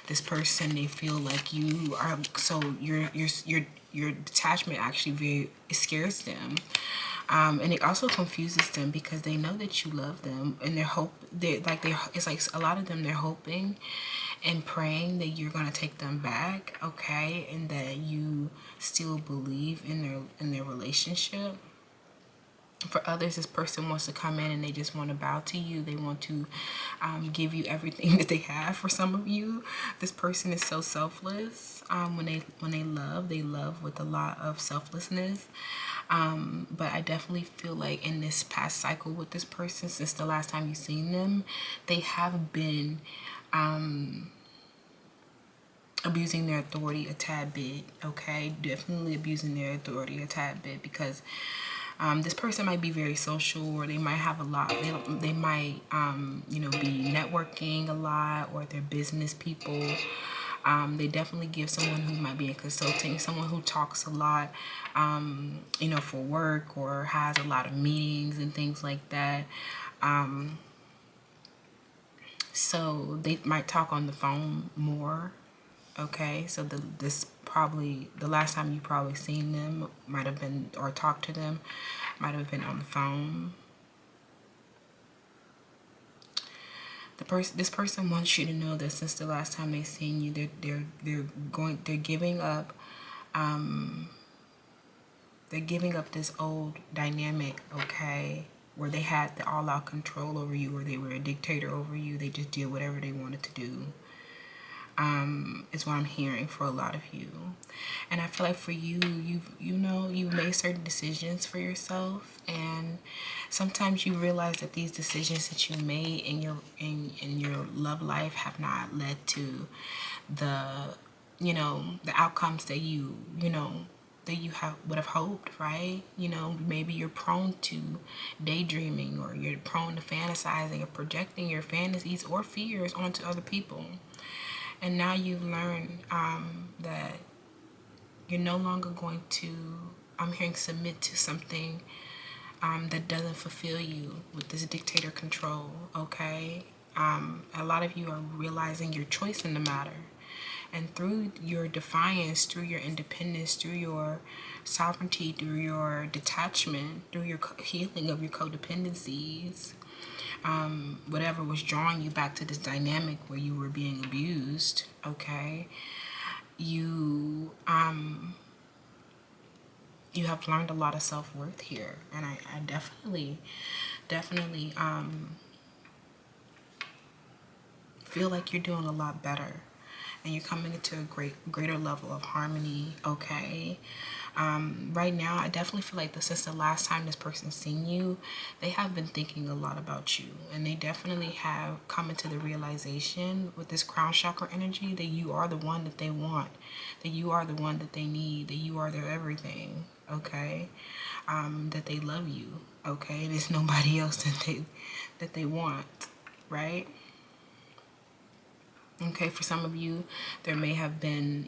This person, they feel like you are, so your detachment actually it scares them. And it also confuses them because they know that you love them, and it's like a lot of them, they're hoping and praying that you're gonna take them back, okay, and that you still believe in their relationship. For others, this person wants to come in and they just want to bow to you. They want to give you everything that they have. For some of you, this person is so selfless. When they love with a lot of selflessness. But I definitely feel like in this past cycle with this person, since the last time you've seen them, they have been abusing their authority a tad bit, okay? Definitely abusing their authority a tad bit, because this person might be very social, or they might have a lot. They might, be networking a lot, or they're business people. They definitely give someone who might be in consulting, someone who talks a lot, for work, or has a lot of meetings and things like that. So they might talk on the phone more. Okay, so the last time you probably seen them might have been, or talked to them, might have been on the phone. This person wants you to know that since the last time they seen you, they're giving up. They're giving up this old dynamic, okay, where they had the all-out control over you, or they were a dictator over you. They just did whatever they wanted to do. Is what I'm hearing for a lot of you. And I feel like for you, you've made certain decisions for yourself, and sometimes you realize that these decisions that you made in your love life have not led to the the outcomes that you would have hoped, right? Maybe you're prone to daydreaming, or you're prone to fantasizing or projecting your fantasies or fears onto other people. And now you've learned that you're no longer going to, I'm hearing, submit to something that doesn't fulfill you with this dictator control, okay? A lot of you are realizing your choice in the matter. And through your defiance, through your independence, through your sovereignty, through your detachment, through your healing of your codependencies, whatever was drawing you back to this dynamic where you were being abused, okay, you have learned a lot of self-worth here. And I definitely feel like you're doing a lot better. and you're coming into a greater level of harmony. Okay. Right now, I definitely feel like since the last time this person's seen you, they have been thinking a lot about you, and they definitely have come into the realization with this crown chakra energy that you are the one that they want, that you are the one that they need, that you are their everything. Okay. That they love you. Okay. There's nobody else that they want, right? Okay, for some of you, there may have been,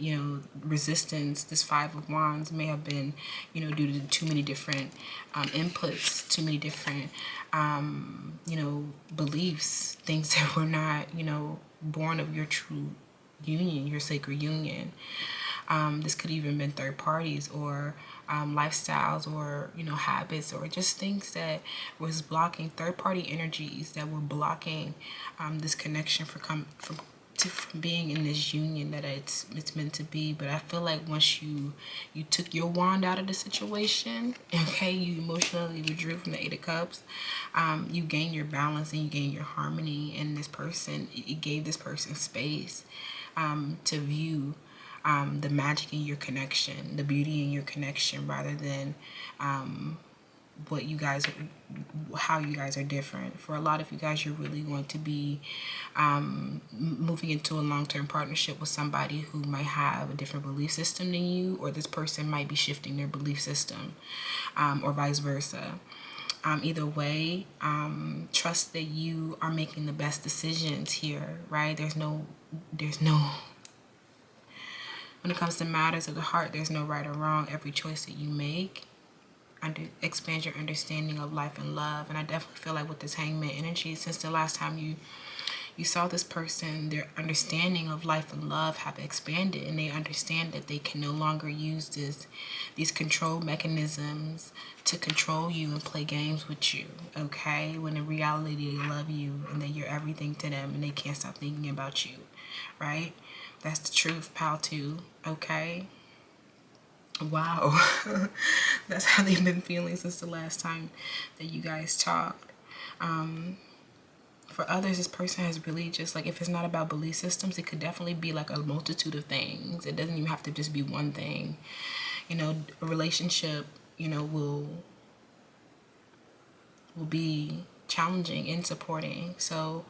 resistance. This Five of Wands may have been, due to too many different inputs, too many different, beliefs, things that were not, born of your true union, your sacred union. This could even been third parties or lifestyles or habits or just things that was blocking, third party energies that were blocking this connection from being in this union that it's meant to be. But I feel like once you took your wand out of the situation, okay, you emotionally withdrew from the Eight of Cups, you gain your balance and you gain your harmony, and this person, it gave this person space to view the magic in your connection, the beauty in your connection, rather than what you guys, how you guys are different. For a lot of you guys, you're really going to be moving into a long-term partnership with somebody who might have a different belief system than you, or this person might be shifting their belief system, or vice versa. Either way, trust that you are making the best decisions here, right? There's no, when it comes to matters of the heart, there's no right or wrong. Every choice that you make expands your understanding of life and love. And I definitely feel like with this Hangman energy, since the last time you saw this person, their understanding of life and love have expanded, and they understand that they can no longer use these control mechanisms to control you and play games with you, okay? When in reality, they love you and that you're everything to them, and they can't stop thinking about you, right? That's the truth, pal, too, okay? Wow. That's how they've been feeling since the last time that you guys talked. For others, this person has really just, like, if it's not about belief systems, it could definitely be like a multitude of things. It doesn't even have to just be one thing. A relationship, will be challenging and supporting. So,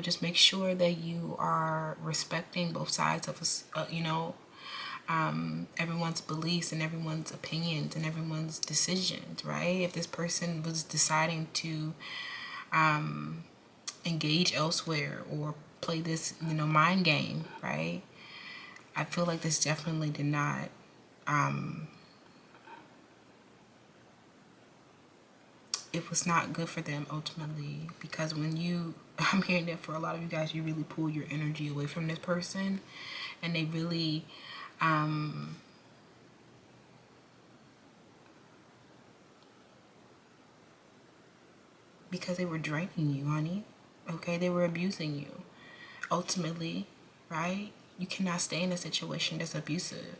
just make sure that you are respecting both sides of us, everyone's beliefs and everyone's opinions and everyone's decisions, right? If this person was deciding to engage elsewhere or play this, mind game, right? I feel like this definitely did not it was not good for them ultimately, because when I'm hearing that for a lot of you guys, you really pull your energy away from this person, and they really because they were draining you, honey. Okay, they were abusing you. Ultimately, right? You cannot stay in a situation that's abusive.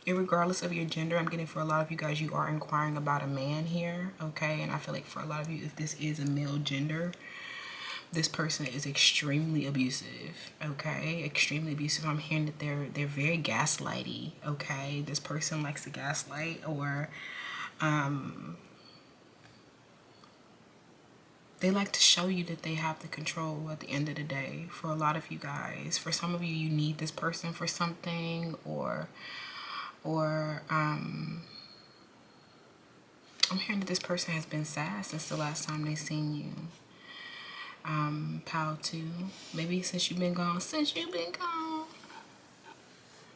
Irregardless of your gender, I'm getting for a lot of you guys, you are inquiring about a man here, okay? And I feel like for a lot of you, if this is a male gender, this person is extremely abusive, okay? Extremely abusive. I'm hearing that they're very gaslighty, okay? This person likes to gaslight, or they like to show you that they have the control at the end of the day. For a lot of you guys, for some of you, you need this person for something, or I'm hearing that this person has been sad since the last time they seen you. Pal 2, maybe since you've been gone.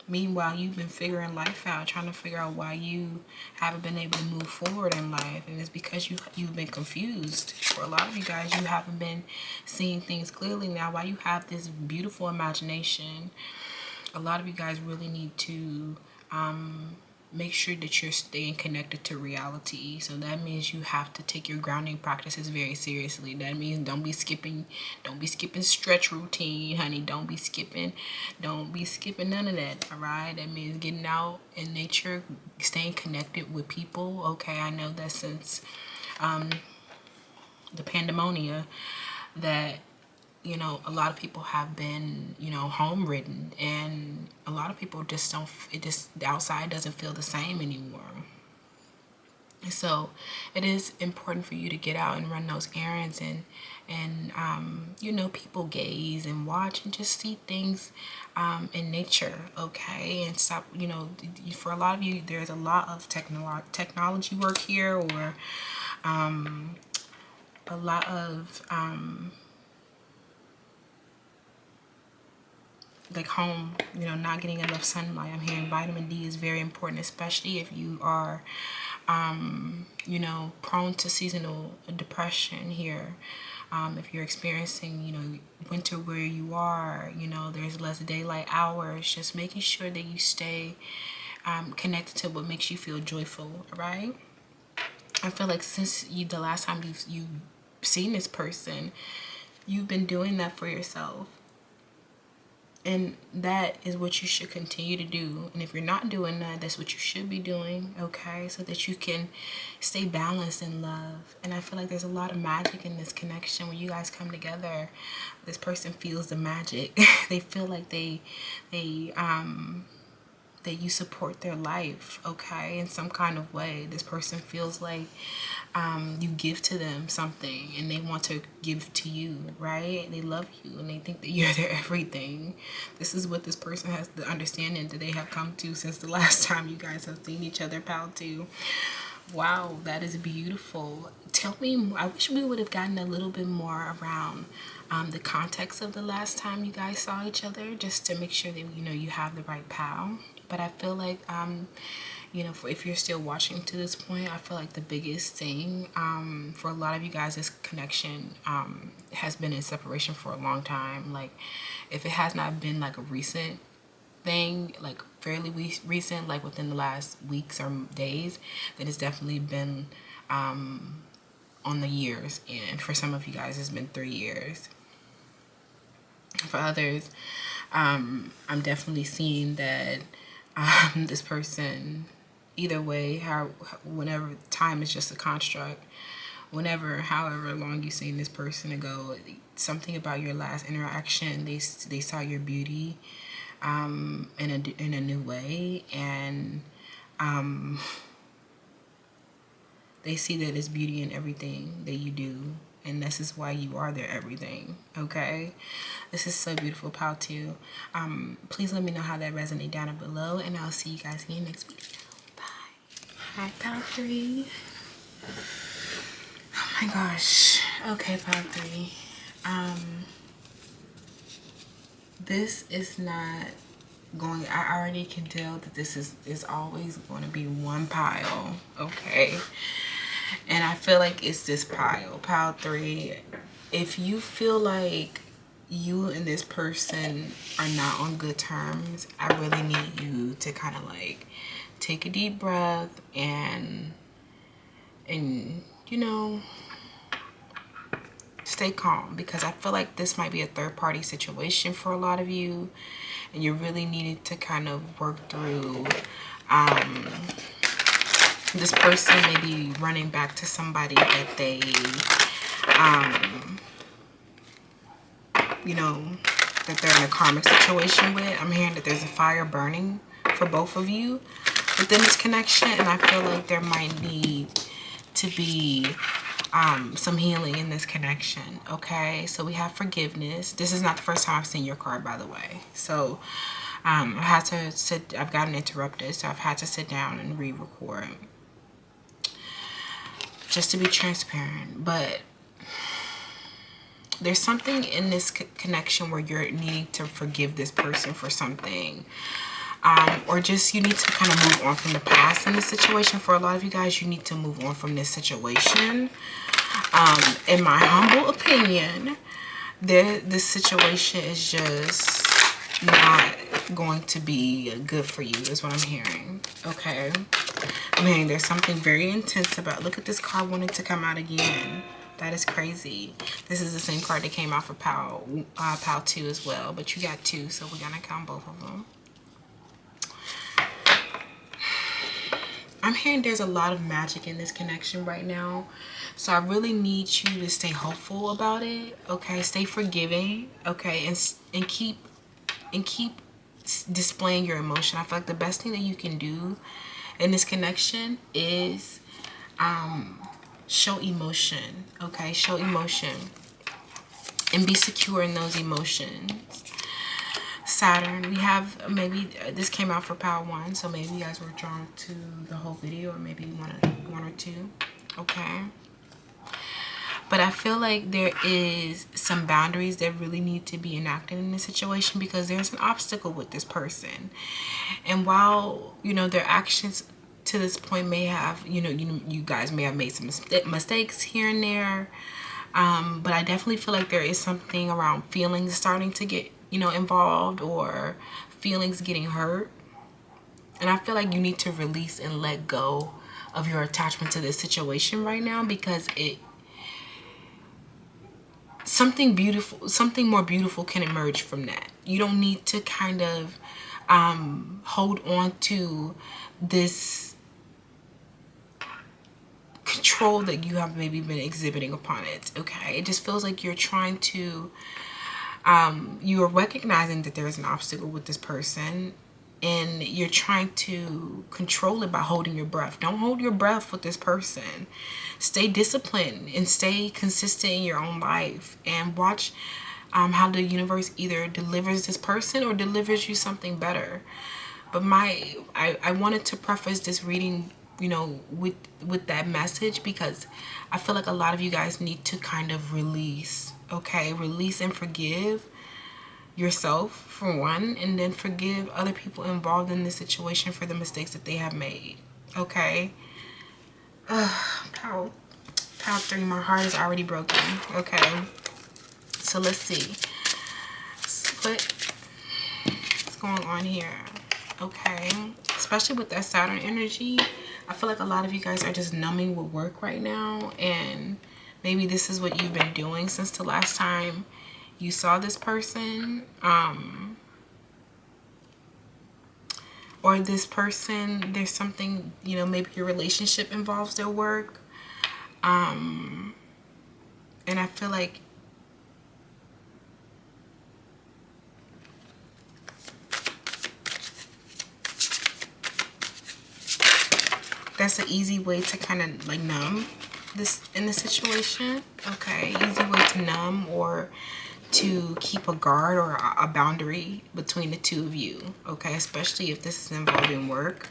Meanwhile, you've been figuring life out, trying to figure out why you haven't been able to move forward in life. And it's because you've been confused. For a lot of you guys, you haven't been seeing things clearly. Now, while you have this beautiful imagination, a lot of you guys really need to make sure that you're staying connected to reality. So that means you have to take your grounding practices very seriously. That means don't be skipping stretch routine, honey. Don't be skipping none of that. All right. That means getting out in nature, staying connected with people. Okay. I know that since the pandemonia, that you know, a lot of people have been, you know, home ridden, and a lot of people just don't, it just, the outside doesn't feel the same anymore. So it is important for you to get out and run those errands, and you know, people gaze and watch and just see things in nature, okay? And stop, you know, for a lot of you, there's a lot of technology work here, or a lot of like home, you know, not getting enough sunlight. I'm hearing vitamin D is very important, especially if you are you know, prone to seasonal depression here. If you're experiencing, you know, winter where you are, you know, there's less daylight hours, just making sure that you stay connected to what makes you feel joyful, right? I feel like since the last time you've seen this person, you've been doing that for yourself. And that is what you should continue to do. And if you're not doing that, that's what you should be doing, okay? So that you can stay balanced in love. And I feel like there's a lot of magic in this connection. When you guys come together, this person feels the magic. They feel like that you support their life, okay, in some kind of way. This person feels like you give to them something, and they want to give to you, right? They love you, and they think that you're their everything. This is what this person has, the understanding that they have come to since the last time you guys have seen each other, pal, too. Wow, that is beautiful. Tell me, I wish we would have gotten a little bit more around the context of the last time you guys saw each other, just to make sure that, you know, you have the right pal. But I feel like, you know, if you're still watching to this point, I feel like the biggest thing for a lot of you guys, this connection has been in separation for a long time. Like, if it has not been like a recent thing, like fairly recent, like within the last weeks or days, then it's definitely been on the years. And for some of you guys, it's been 3 years. For others, I'm definitely seeing that this person, either way, whenever, time is just a construct, however long you've seen this person ago, something about your last interaction, they saw your beauty in a new way, and they see that there's beauty in everything that you do, and this is why you are their everything, okay? This is so beautiful, pal, too. Please let me know how that resonated down below, and I'll see you guys in the next video. Bye. Hi, pal 3. Oh my gosh. Okay, pal 3. This is not going, I already can tell that this is always going to be one pile, okay? And I feel like it's this pile 3. If you feel like you and this person are not on good terms, I really need you to kind of like take a deep breath and you know, stay calm, because I feel like this might be a third-party situation for a lot of you, and you really needed to kind of work through this person may be running back to somebody that they you know, that they're in a karmic situation with. I'm hearing that there's a fire burning for both of you within this connection, and I feel like there might need to be some healing in this connection, okay? So we have forgiveness. This is not the first time I've seen your card, by the way. So I've gotten interrupted, so I've had to sit down and re-record just to be transparent. But there's something in this connection where you're needing to forgive this person for something. Or just you need to kind of move on from the past in this situation. For a lot of you guys, you need to move on from this situation. In my humble opinion, this situation is just not going to be good for you, is what I'm hearing, okay? I'm hearing there's something very intense about, look at this card wanting to come out again. That is crazy. This is the same card that came out for pal 2 as well, but you got 2, so we're gonna count both of them. I'm hearing there's a lot of magic in this connection right now. So I really need you to stay hopeful about it. Okay, stay forgiving. Okay, and keep displaying your emotion. I feel like the best thing that you can do in this connection is show emotion. Okay, show emotion and be secure in those emotions. Saturn, we have, maybe this came out for pile 1, so maybe you guys were drawn to the whole video, or maybe one or two. Okay, but I feel like there is some boundaries that really need to be enacted in this situation, because there's an obstacle with this person. And while, you know, their actions to this point may have, you guys may have made some mistakes here and there, but I definitely feel like there is something around feelings starting to get, involved, or feelings getting hurt. And I feel like you need to release and let go of your attachment to this situation right now, because something more beautiful can emerge from that. You don't need to kind of hold on to this control that you have maybe been exhibiting upon it. Okay, it just feels like you're trying to you are recognizing that there is an obstacle with this person, and you're trying to control it by holding your breath. Don't hold your breath with this person. Stay disciplined and stay consistent in your own life, and watch how the universe either delivers this person or delivers you something better. But I wanted to preface this reading, with that message, because I feel like a lot of you guys need to kind of release. Okay, release and forgive yourself for one, and then forgive other people involved in this situation for the mistakes that they have made. Okay. Pile 3, my heart is already broken. Okay, so let's see what's going on here. Okay, especially with that Saturn energy, I feel like a lot of you guys are just numbing with work right now, and maybe this is what you've been doing since the last time you saw this person, or this person, there's something, maybe your relationship involves their work, and I feel like that's an easy way to kind of like numb this in the situation. Okay, easy way to numb, or to keep a guard or a boundary between the two of you. Okay, especially if this is involving work.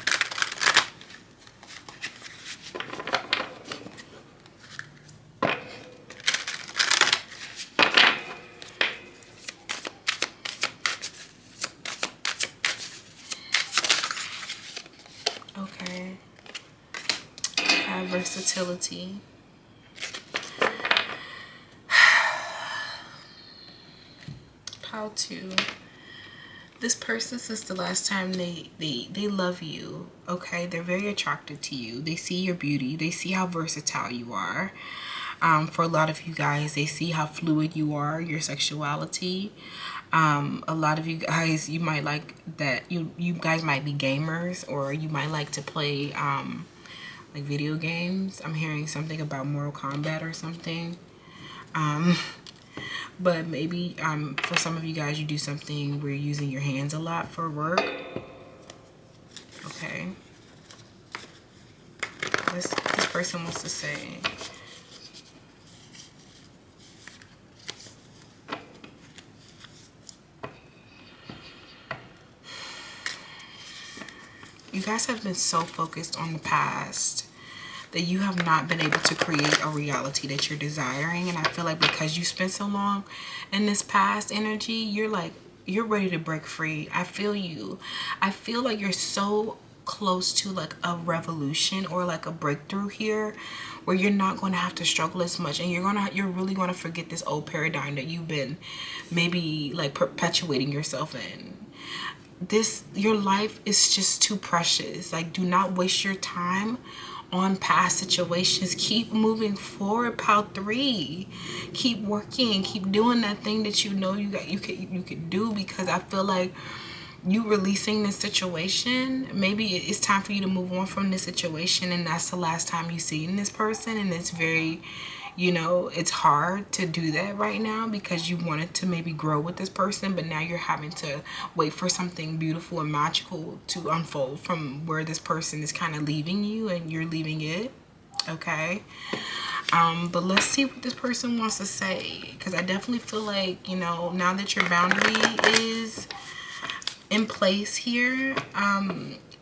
Okay, versatility. How to, this person, since the last time they love you. Okay, they're very attracted to you. They see your beauty. They see how versatile you are. For a lot of you guys, they see how fluid you are, your sexuality. A lot of you guys, you might like that. You guys might be gamers, or you might like to play like video games. I'm hearing something about Mortal Kombat or something. But maybe for some of you guys, you do something where you're using your hands a lot for work. Okay. This person wants to say, you guys have been so focused on the past that you have not been able to create a reality that you're desiring. And I feel like because you spent so long in this past energy, you're ready to break free. I feel you. I feel like you're so close to like a revolution or like a breakthrough here, where you're not going to have to struggle as much, and you're really going to forget this old paradigm that you've been maybe like perpetuating yourself in. Your life is just too precious. Like, do not waste your time on past situations. Keep moving forward, pile 3. Keep working, keep doing that thing that you know you could do, because I feel like you releasing this situation. Maybe it's time for you to move on from this situation, and that's the last time you see this person. And it's very, it's hard to do that right now because you wanted to maybe grow with this person, but now you're having to wait for something beautiful and magical to unfold from where this person is kind of leaving you and you're leaving it. Okay. But let's see what this person wants to say, because I definitely feel like, now that your boundary is in place here,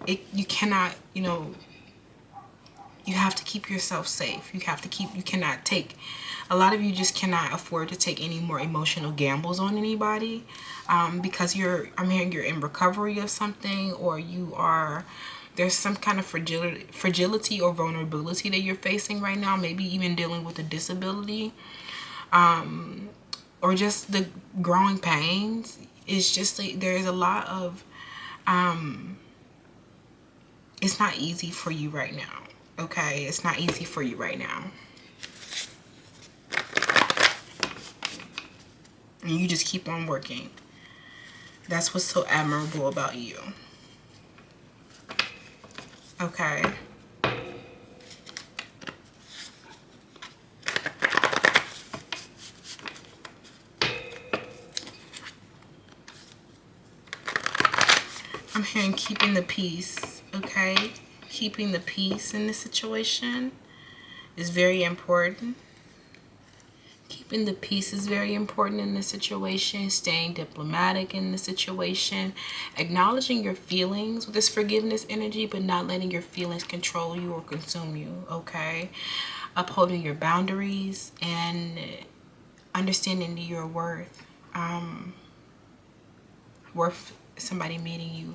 you cannot, you have to keep yourself safe. You cannot take, a lot of you just cannot afford to take any more emotional gambles on anybody, because I'm hearing you're in recovery of something, or there's some kind of fragility or vulnerability that you're facing right now, maybe even dealing with a disability, or just the growing pains. It's just like there's a lot of, it's not easy for you right now. Okay, it's not easy for you right now. And you just keep on working. That's what's so admirable about you. Okay. I'm hearing keeping the peace. Okay. Keeping the peace in this situation is very important. Keeping the peace is very important in this situation. Staying diplomatic in the situation. Acknowledging your feelings with this forgiveness energy, but not letting your feelings control you or consume you. Okay. Upholding your boundaries and understanding your worth. Worth somebody meeting you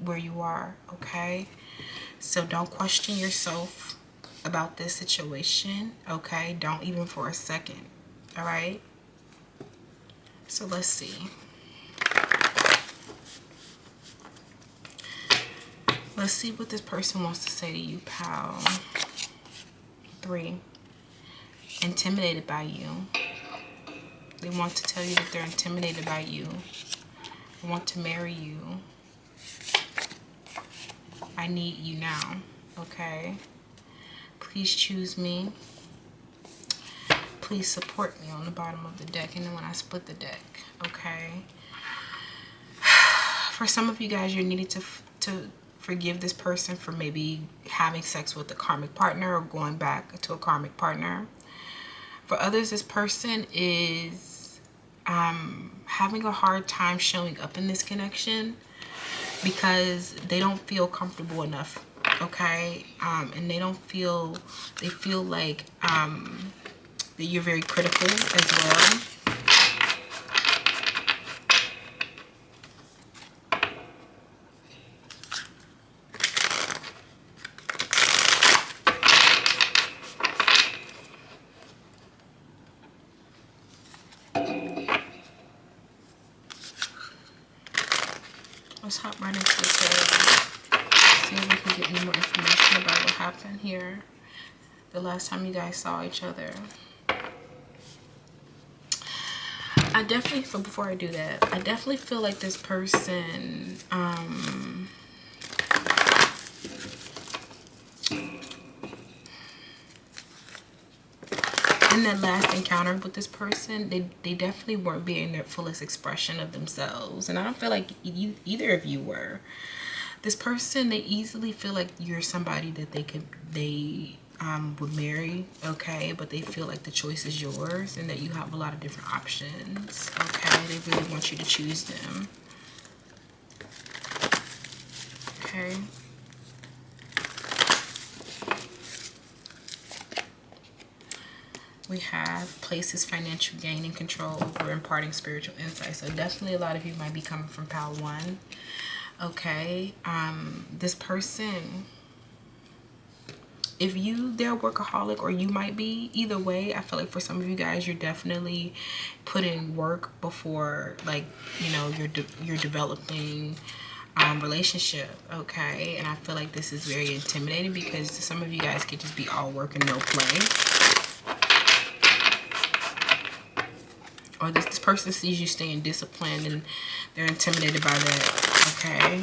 where you are. Okay. So don't question yourself about this situation. Okay. Don't even for a second. All right. So let's see. Let's see what this person wants to say to you, pal. 3. Intimidated by you. They want to tell you that they're intimidated by you. They want to marry you. I need you now. Okay. Please choose me. Please support me on the bottom of the deck, and then when I split the deck. Okay. For some of you guys, you're needing to forgive this person for maybe having sex with a karmic partner or going back to a karmic partner. For others, this person is having a hard time showing up in this connection because they don't feel comfortable enough. Okay. And they feel like that you're very critical as well. Let's hop right into the see if we can get any more information about what happened here the last time you guys saw each other. Before I do that, I definitely feel like this person, in that last encounter with this person, they definitely weren't being their fullest expression of themselves. And I don't feel like either of you were. This person, they easily feel like you're somebody that they would marry, okay, but they feel like the choice is yours and that you have a lot of different options. Okay, they really want you to choose them. Okay. We have places financial gain and control over imparting spiritual insight. So definitely a lot of you might be coming from pile 1. Okay. This person, if they're a workaholic, or you might be, either way, I feel like for some of you guys, you're definitely putting work before, like, you're developing relationship. Okay. And I feel like this is very intimidating because some of you guys could just be all work and no play. Or this person sees you staying disciplined, and They're intimidated by that, okay?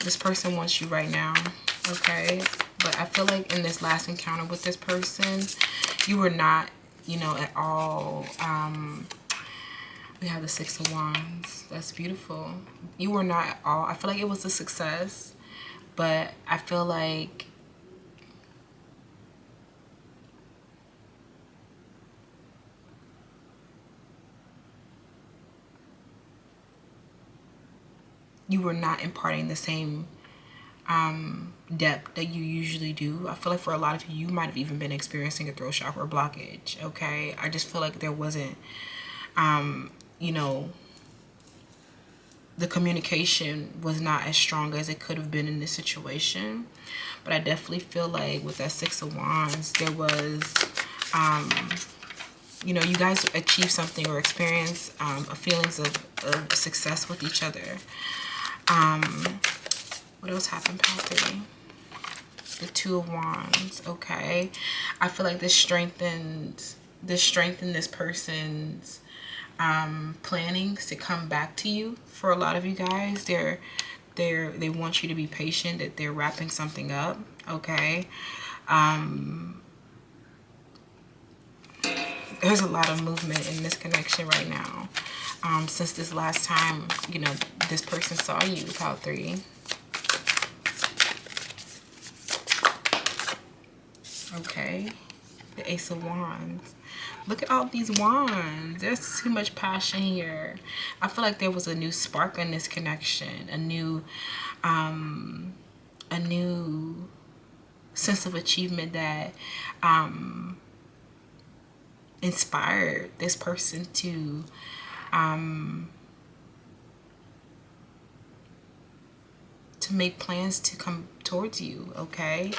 This person wants you right now, okay? But I feel like in this last encounter with this person, you were not, you know, at all, we have the Six of Wands. That's beautiful. You were not at all, I feel like it was a success, but I feel like you were not imparting the same depth that you usually do. I feel like for a lot of you, you might have even been experiencing a throat chakra blockage, okay? I just feel like there wasn't, you know, the communication was not as strong as it could have been in this situation. But I definitely feel like with that Six of Wands, there was, you know, you guys achieved something or experienced feelings of success with each other. What else happened, Pile 3? The Two of Wands, okay? I feel like this strengthened this person's plannings to come back to you. For a lot of you guys, they want you to be patient, that they're wrapping something up, okay? There's a lot of movement in this connection right now. Since this last time, you know, this person saw you, Pile 3. Okay, the Ace of Wands. Look at all these wands. There's too much passion here. I feel like there was a new spark in this connection, a new sense of achievement that inspired this person to make plans to come towards you, okay?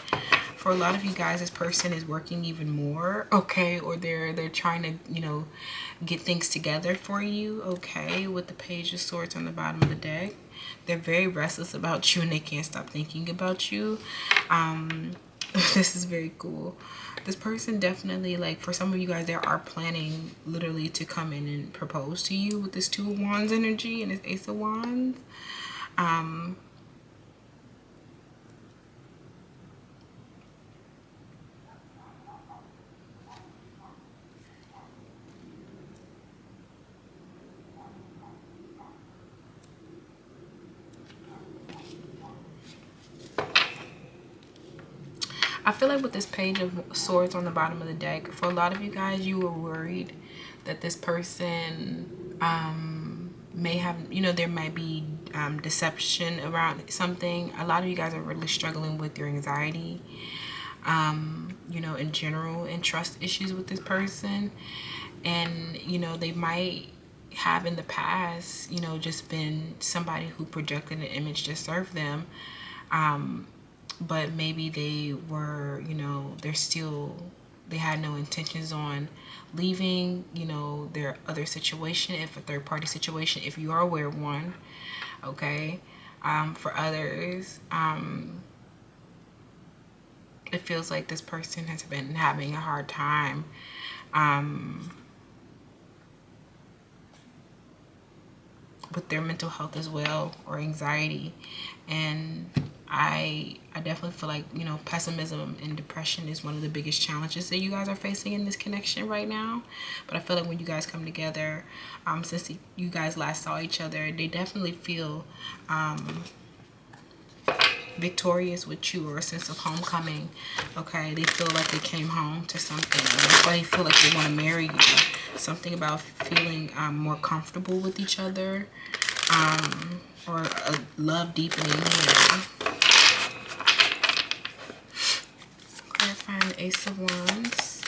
For a lot of you guys, this person is working even more, okay? Or they're trying to, you know, get things together for you, okay? With the Page of Swords on the bottom of the deck. They're very restless about you and they can't stop thinking about you. This is very cool. This person definitely, like, for some of you guys, they are planning literally to come in and propose to you with this Two of Wands energy and this Ace of Wands. I feel like with this Page of Swords on the bottom of the deck, for a lot of you guys, you were worried that this person may have, you know, there might be deception around something. A lot of you guys are really struggling with your anxiety, you know, in general, and trust issues with this person. And, you know, they might have in the past, you know, just been somebody who projected an image to serve them. But maybe they were, you know, they had no intentions on leaving, you know, their other situation, if a third party situation, if you are aware of one, okay? For others, it feels like this person has been having a hard time with their mental health as well, or anxiety. And I definitely feel like, you know, pessimism and depression is one of the biggest challenges that you guys are facing in this connection right now. But I feel like when you guys come together, since you guys last saw each other, they definitely feel victorious with you, or a sense of homecoming, okay? They feel like they came home to something. That's why they feel like they want to marry you. Something about feeling more comfortable with each other, or a love deepening here. Clarifying the Ace of Wands.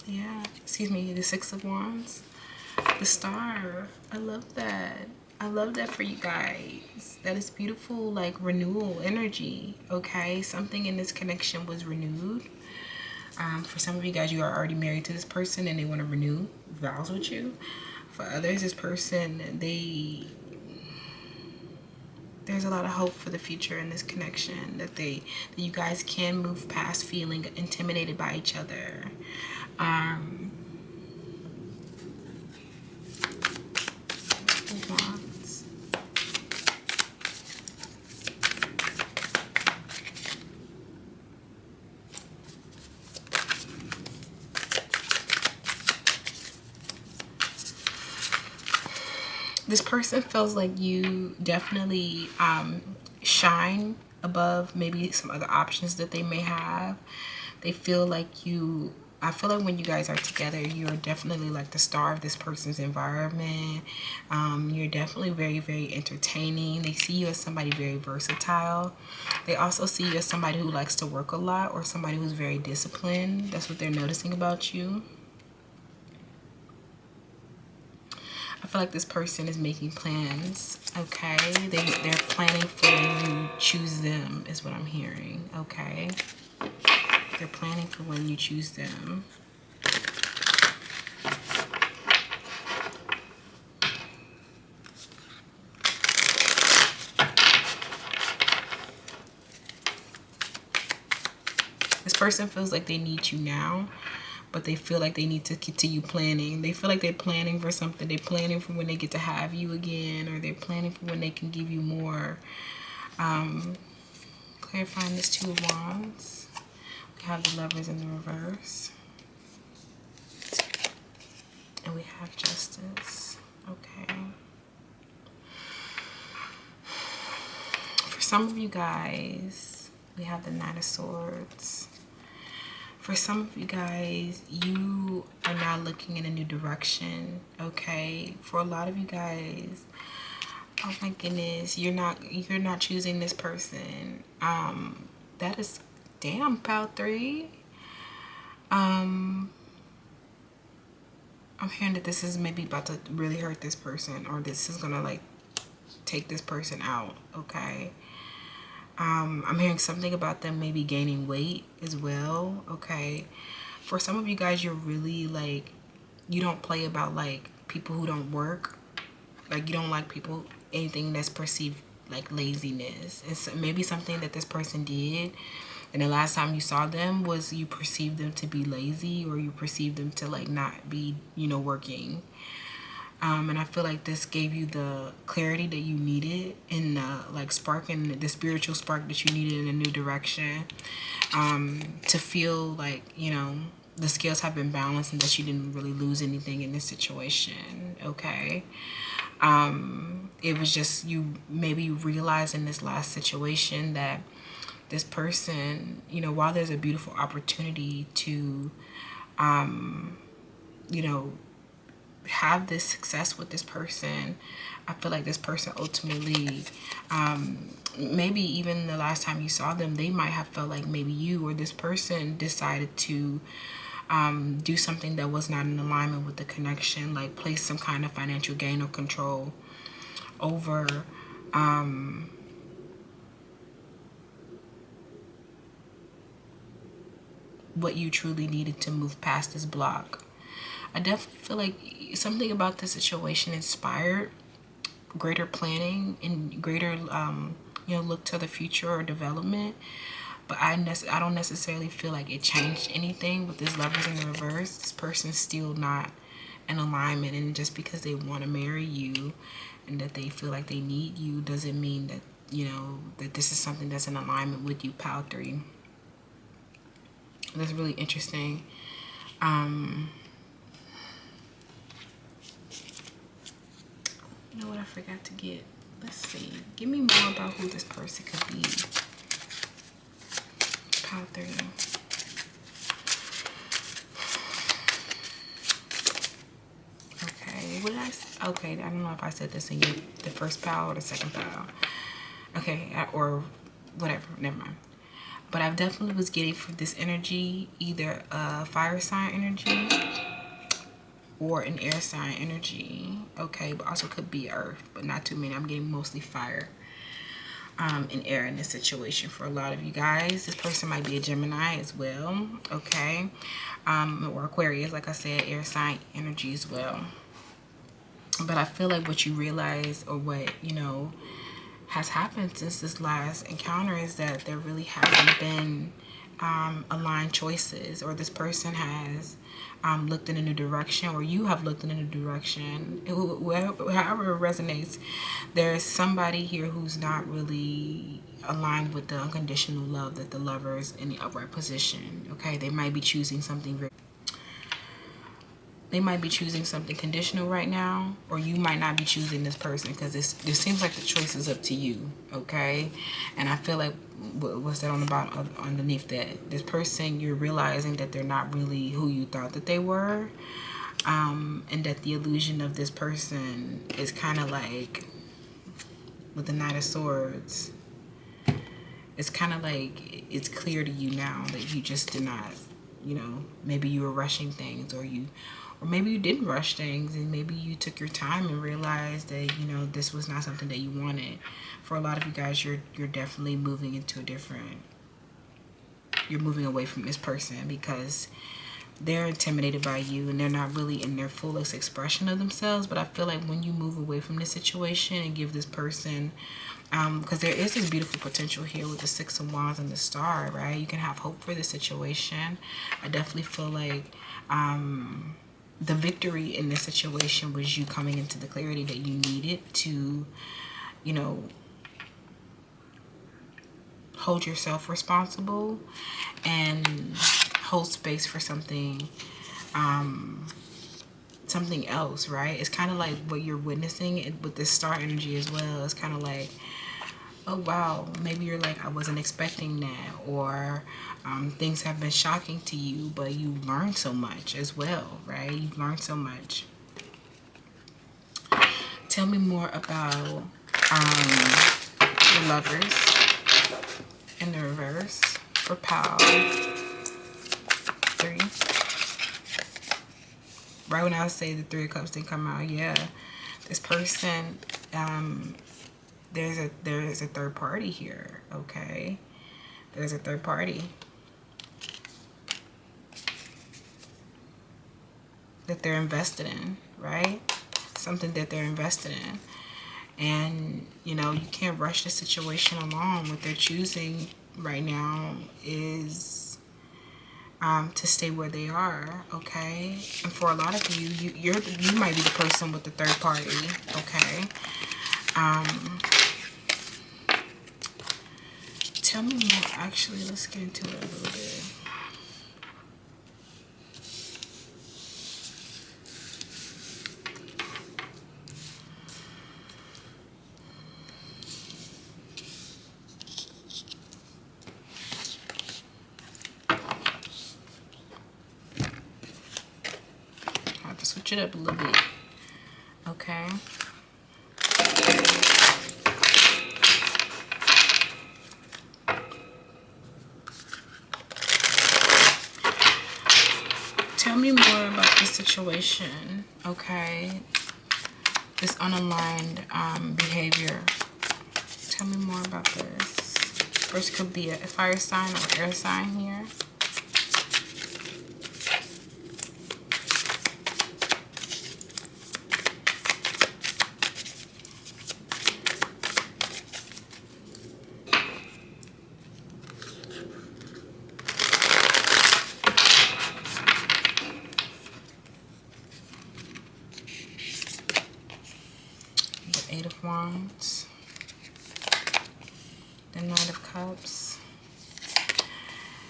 Yeah, excuse me, the Six of Wands. The Star. I love that. I love that for you guys. That is beautiful, like renewal energy, okay? Something in this connection was renewed. For some of you guys, you are already married to this person and they want to renew vows with you. For others, this person, they There's a lot of hope for the future in this connection, that you guys can move past feeling intimidated by each other. Wands. This person feels like you definitely shine above maybe some other options that they may have. They feel like I feel like when you guys are together, you're definitely like the star of this person's environment. You're definitely very, very entertaining. They see you as somebody very versatile. They also see you as somebody who likes to work a lot, or somebody who's very disciplined. That's what they're noticing about you. I feel like this person is making plans, okay? They're planning for when you choose them, is what I'm hearing, okay? They're planning for when you choose them. This person feels like they need you now, but they feel like they need to continue planning. They feel like they're planning for something. They're planning for when they get to have you again, or they're planning for when they can give you more. Clarifying this Two of Wands. We have the Lovers in the reverse. And we have Justice. Okay. For some of you guys, we have the Knight of Swords. For some of you guys, you are now looking in a new direction, okay? For a lot of you guys, oh my goodness, you're not choosing this person. That is, damn, pile 3. I'm hearing that this is maybe about to really hurt this person, or this is gonna like take this person out, okay? I'm hearing something about them maybe gaining weight as well, okay? For some of you guys, you're really like, you don't play about like people who don't work. Like, you don't like people, anything that's perceived like laziness. It's maybe something that this person did, and the last time you saw them was you perceived them to be lazy, or you perceived them to like not be, you know, working. And I feel like this gave you the clarity that you needed, and like spark, and the spiritual spark that you needed in a new direction, to feel like, you know, the scales have been balanced and that you didn't really lose anything in this situation, okay? It was just you maybe realized in this last situation that this person, you know, while there's a beautiful opportunity to, you know, have this success with this person, I feel like this person ultimately, maybe even the last time you saw them, they might have felt like maybe you or this person decided to do something that was not in alignment with the connection, like place some kind of financial gain or control over what you truly needed to move past this block. I definitely feel like something about the situation inspired greater planning and greater, you know, look to the future or development. But I don't necessarily feel like it changed anything with this Lovers in the reverse. This person's still not in alignment, and just because they want to marry you and that they feel like they need you doesn't mean that, you know, that this is something that's in alignment with you, pile 3. That's really interesting. You know what I forgot to get? Let's see. Give me more about who this person could be. Pile 3. Okay, what did I say? Okay, I don't know if I said this in the first pile or the second pile. Okay, or whatever, never mind. But I definitely was getting for this energy either a fire sign energy or an air sign energy. Okay, but also could be earth, but not too many. I'm getting mostly fire and air in this situation for a lot of you guys. This person might be a Gemini as well, okay? Or Aquarius, like I said, air sign energy as well. But I feel like what you realize, or what, you know, has happened since this last encounter is that there really hasn't been aligned choices, or this person has looked in a new direction, or you have looked in a new direction. However it resonates, there's somebody here who's not really aligned with the unconditional love that the lover is in the upright position. Okay, they might be choosing something very, they might be choosing something conditional right now, or you might not be choosing this person, because it seems like the choice is up to you. Okay, and I feel like what's that on about underneath that, this person, you're realizing that they're not really who you thought that they were, and that the illusion of this person is kind of like with the Knight of Swords. It's kind of like it's clear to you now that you just did not, you know, maybe you were rushing things, or maybe you didn't rush things, and maybe you took your time and realized that, you know, this was not something that you wanted. For a lot of you guys, you're definitely moving into a different, you're moving away from this person because they're intimidated by you and they're not really in their fullest expression of themselves. But I feel like when you move away from this situation and give this person, because there is this beautiful potential here with the Six of Wands and the Star, right? You can have hope for this situation. I definitely feel like the victory in this situation was you coming into the clarity that you needed to, you know, hold yourself responsible and hold space for something something else, right? It's kind of like what you're witnessing with this star energy as well. It's kind of like, oh wow, maybe you're like, I wasn't expecting that, or things have been shocking to you, but you learned so much as well, right? You've learned so much. Tell me more about the Lovers in the reverse for Pal 3. Right when I say the Three of Cups didn't come out, yeah, this person, there's a third party here. Okay, there's a third party that they're invested in, right? Something that they're invested in. And, you know, you can't rush the situation along. What they're choosing right now is to stay where they are, okay? And for a lot of you, you might be the person with the third party, okay? Tell me more. Actually, let's get into it a little bit. I have to switch it up a little bit, okay? Tell me more about this situation, okay? This unaligned behavior. Tell me more about this. First could be a fire sign or air sign here. Eight of Wands, the Knight of Cups.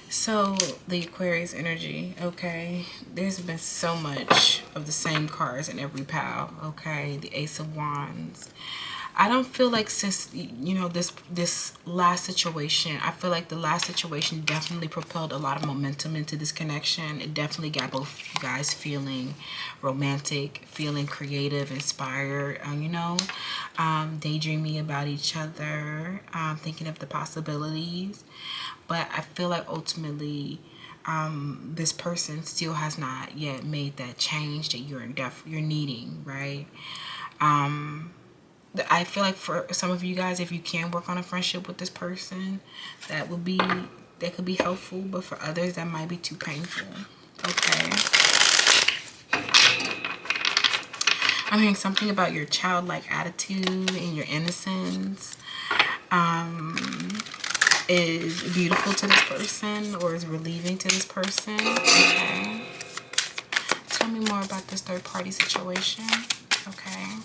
So the Aquarius energy, okay, there's been so much of the same cards in every pile, okay? The Ace of Wands. I don't feel like, since, you know, this last situation, I feel like the last situation definitely propelled a lot of momentum into this connection. It definitely got both you guys feeling romantic, feeling creative, inspired, you know, daydreaming about each other, thinking of the possibilities. But I feel like ultimately this person still has not yet made that change that you're needing, right? I feel like for some of you guys, if you can work on a friendship with this person, that could be helpful. But for others, that might be too painful. Okay. I'm hearing something about your childlike attitude and your innocence. is beautiful to this person or is relieving to this person. Okay. Tell me more about this third party situation. Okay.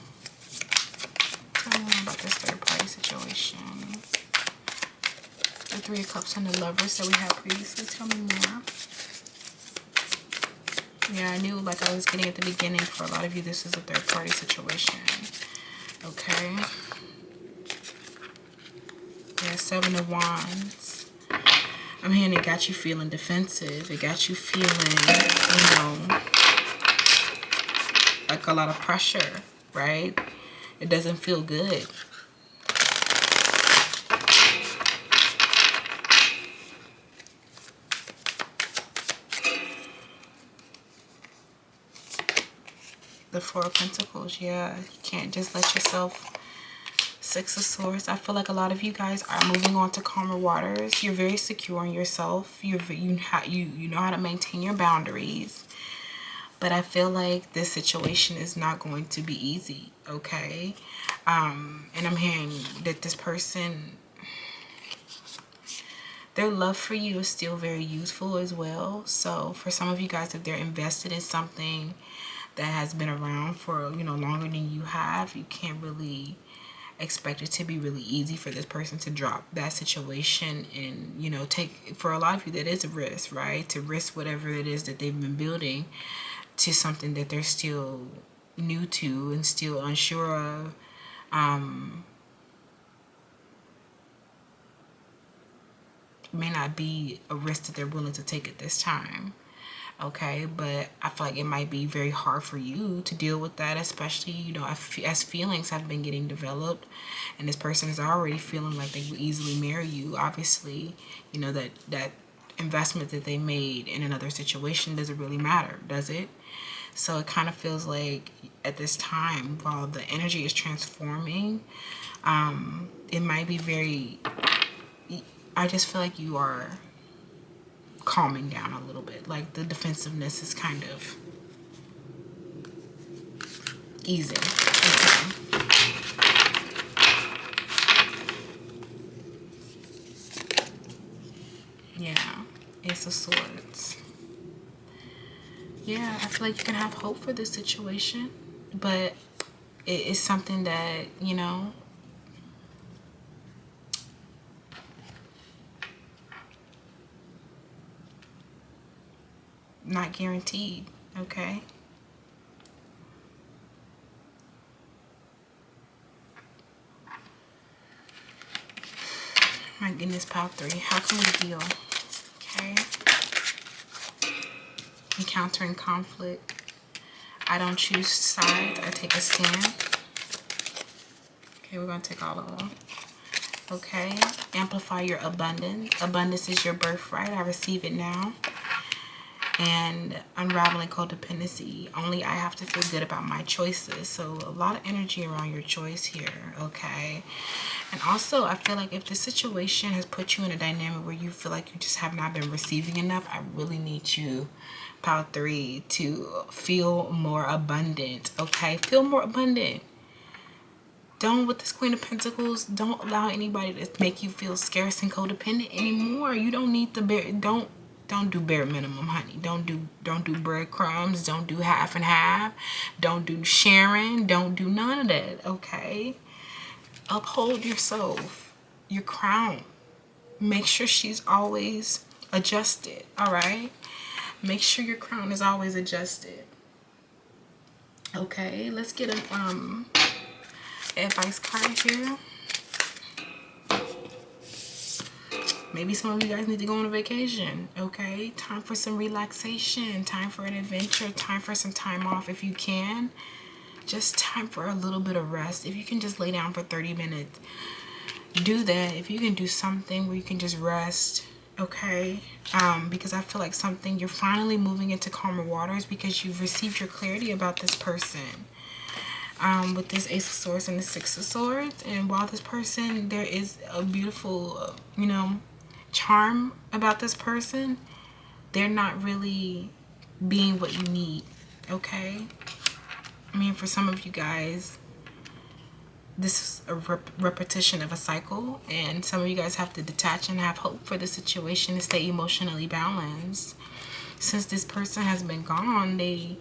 Tell me more about this third party situation. The Three of Cups and the Lovers that we had previously. Tell me more. Yeah, I knew, like I was getting at the beginning, for a lot of you, this is a third party situation. Okay. Yeah, Seven of Wands. I'm hearing it got you feeling defensive. It got you feeling, you know, like a lot of pressure, right? It doesn't feel good. The Four of Pentacles, yeah. You can't just let yourself... Six of Swords. I feel like a lot of you guys are moving on to calmer waters. You're very secure in yourself. You know how to maintain your boundaries. But I feel like this situation is not going to be easy, okay? And I'm hearing that this person, their love for you is still very useful as well. So for some of you guys, if they're invested in something that has been around for, you know, longer than you have, you can't really expect it to be really easy for this person to drop that situation and, you know, take, for a lot of you, that is a risk, right? To risk whatever it is that they've been building to something that they're still new to and still unsure of. May not be a risk that they're willing to take at this time. Okay, but I feel like it might be very hard for you to deal with that, especially, you know, as feelings have been getting developed and this person is already feeling like they would easily marry you. Obviously, you know, that investment that they made in another situation doesn't really matter, does it? So it kind of feels like at this time, while the energy is transforming, it might be very... I just feel like you are calming down a little bit. Like the defensiveness is kind of easing. Okay. Yeah. Ace of Swords. Yeah, I feel like you can have hope for this situation, but it is something that, you know, not guaranteed, okay? My goodness, pile 3. How can we heal? Okay. Encountering conflict. I don't choose sides. I take a stand. Okay, we're going to take all of them. Okay. Amplify your abundance. Abundance is your birthright. I receive it now. And unraveling codependency. Only I have to feel good about my choices. So a lot of energy around your choice here. Okay. And also, I feel like if the situation has put you in a dynamic where you feel like you just have not been receiving enough, I really need you, pile 3, to feel more abundant. Okay, feel more abundant. Don't, with this Queen of Pentacles, don't allow anybody to make you feel scarce and codependent anymore. You don't need the don't do bare minimum, honey. Don't do breadcrumbs. Don't do half and half. Don't do sharing. Don't do none of that. Okay. Uphold yourself, your crown. Make sure she's always adjusted. All right. Make sure your crown is always adjusted. Okay. Let's get an advice card here. Maybe some of you guys need to go on a vacation, okay? Time for some relaxation, time for an adventure, time for some time off if you can. Just time for a little bit of rest. If you can just lay down for 30 minutes, do that. If you can do something where you can just rest, okay? Because I feel like you're finally moving into calmer waters because you've received your clarity about this person. With this Ace of Swords and the Six of Swords. And while this person, there is a beautiful, you know, charm about this person, they're not really being what you need, okay? I mean, for some of you guys, this is a repetition of a cycle, and some of you guys have to detach and have hope for the situation and stay emotionally balanced. Since this person has been gone, the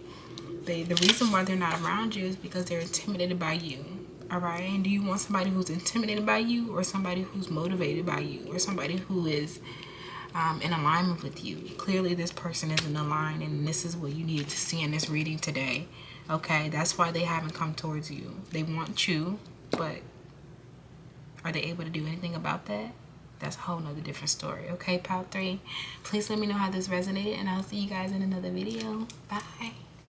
reason why they're not around you is because they're intimidated by you. All right, and do you want somebody who's intimidated by you, or somebody who's motivated by you, or somebody who is in alignment with you? Clearly this person isn't aligned, and this is what you needed to see in this reading today. Okay, that's why they haven't come towards you. They want you, but are they able to do anything about that? That's a whole nother different story. Okay, pile 3, please let me know how this resonated, and I'll see you guys in another video. Bye.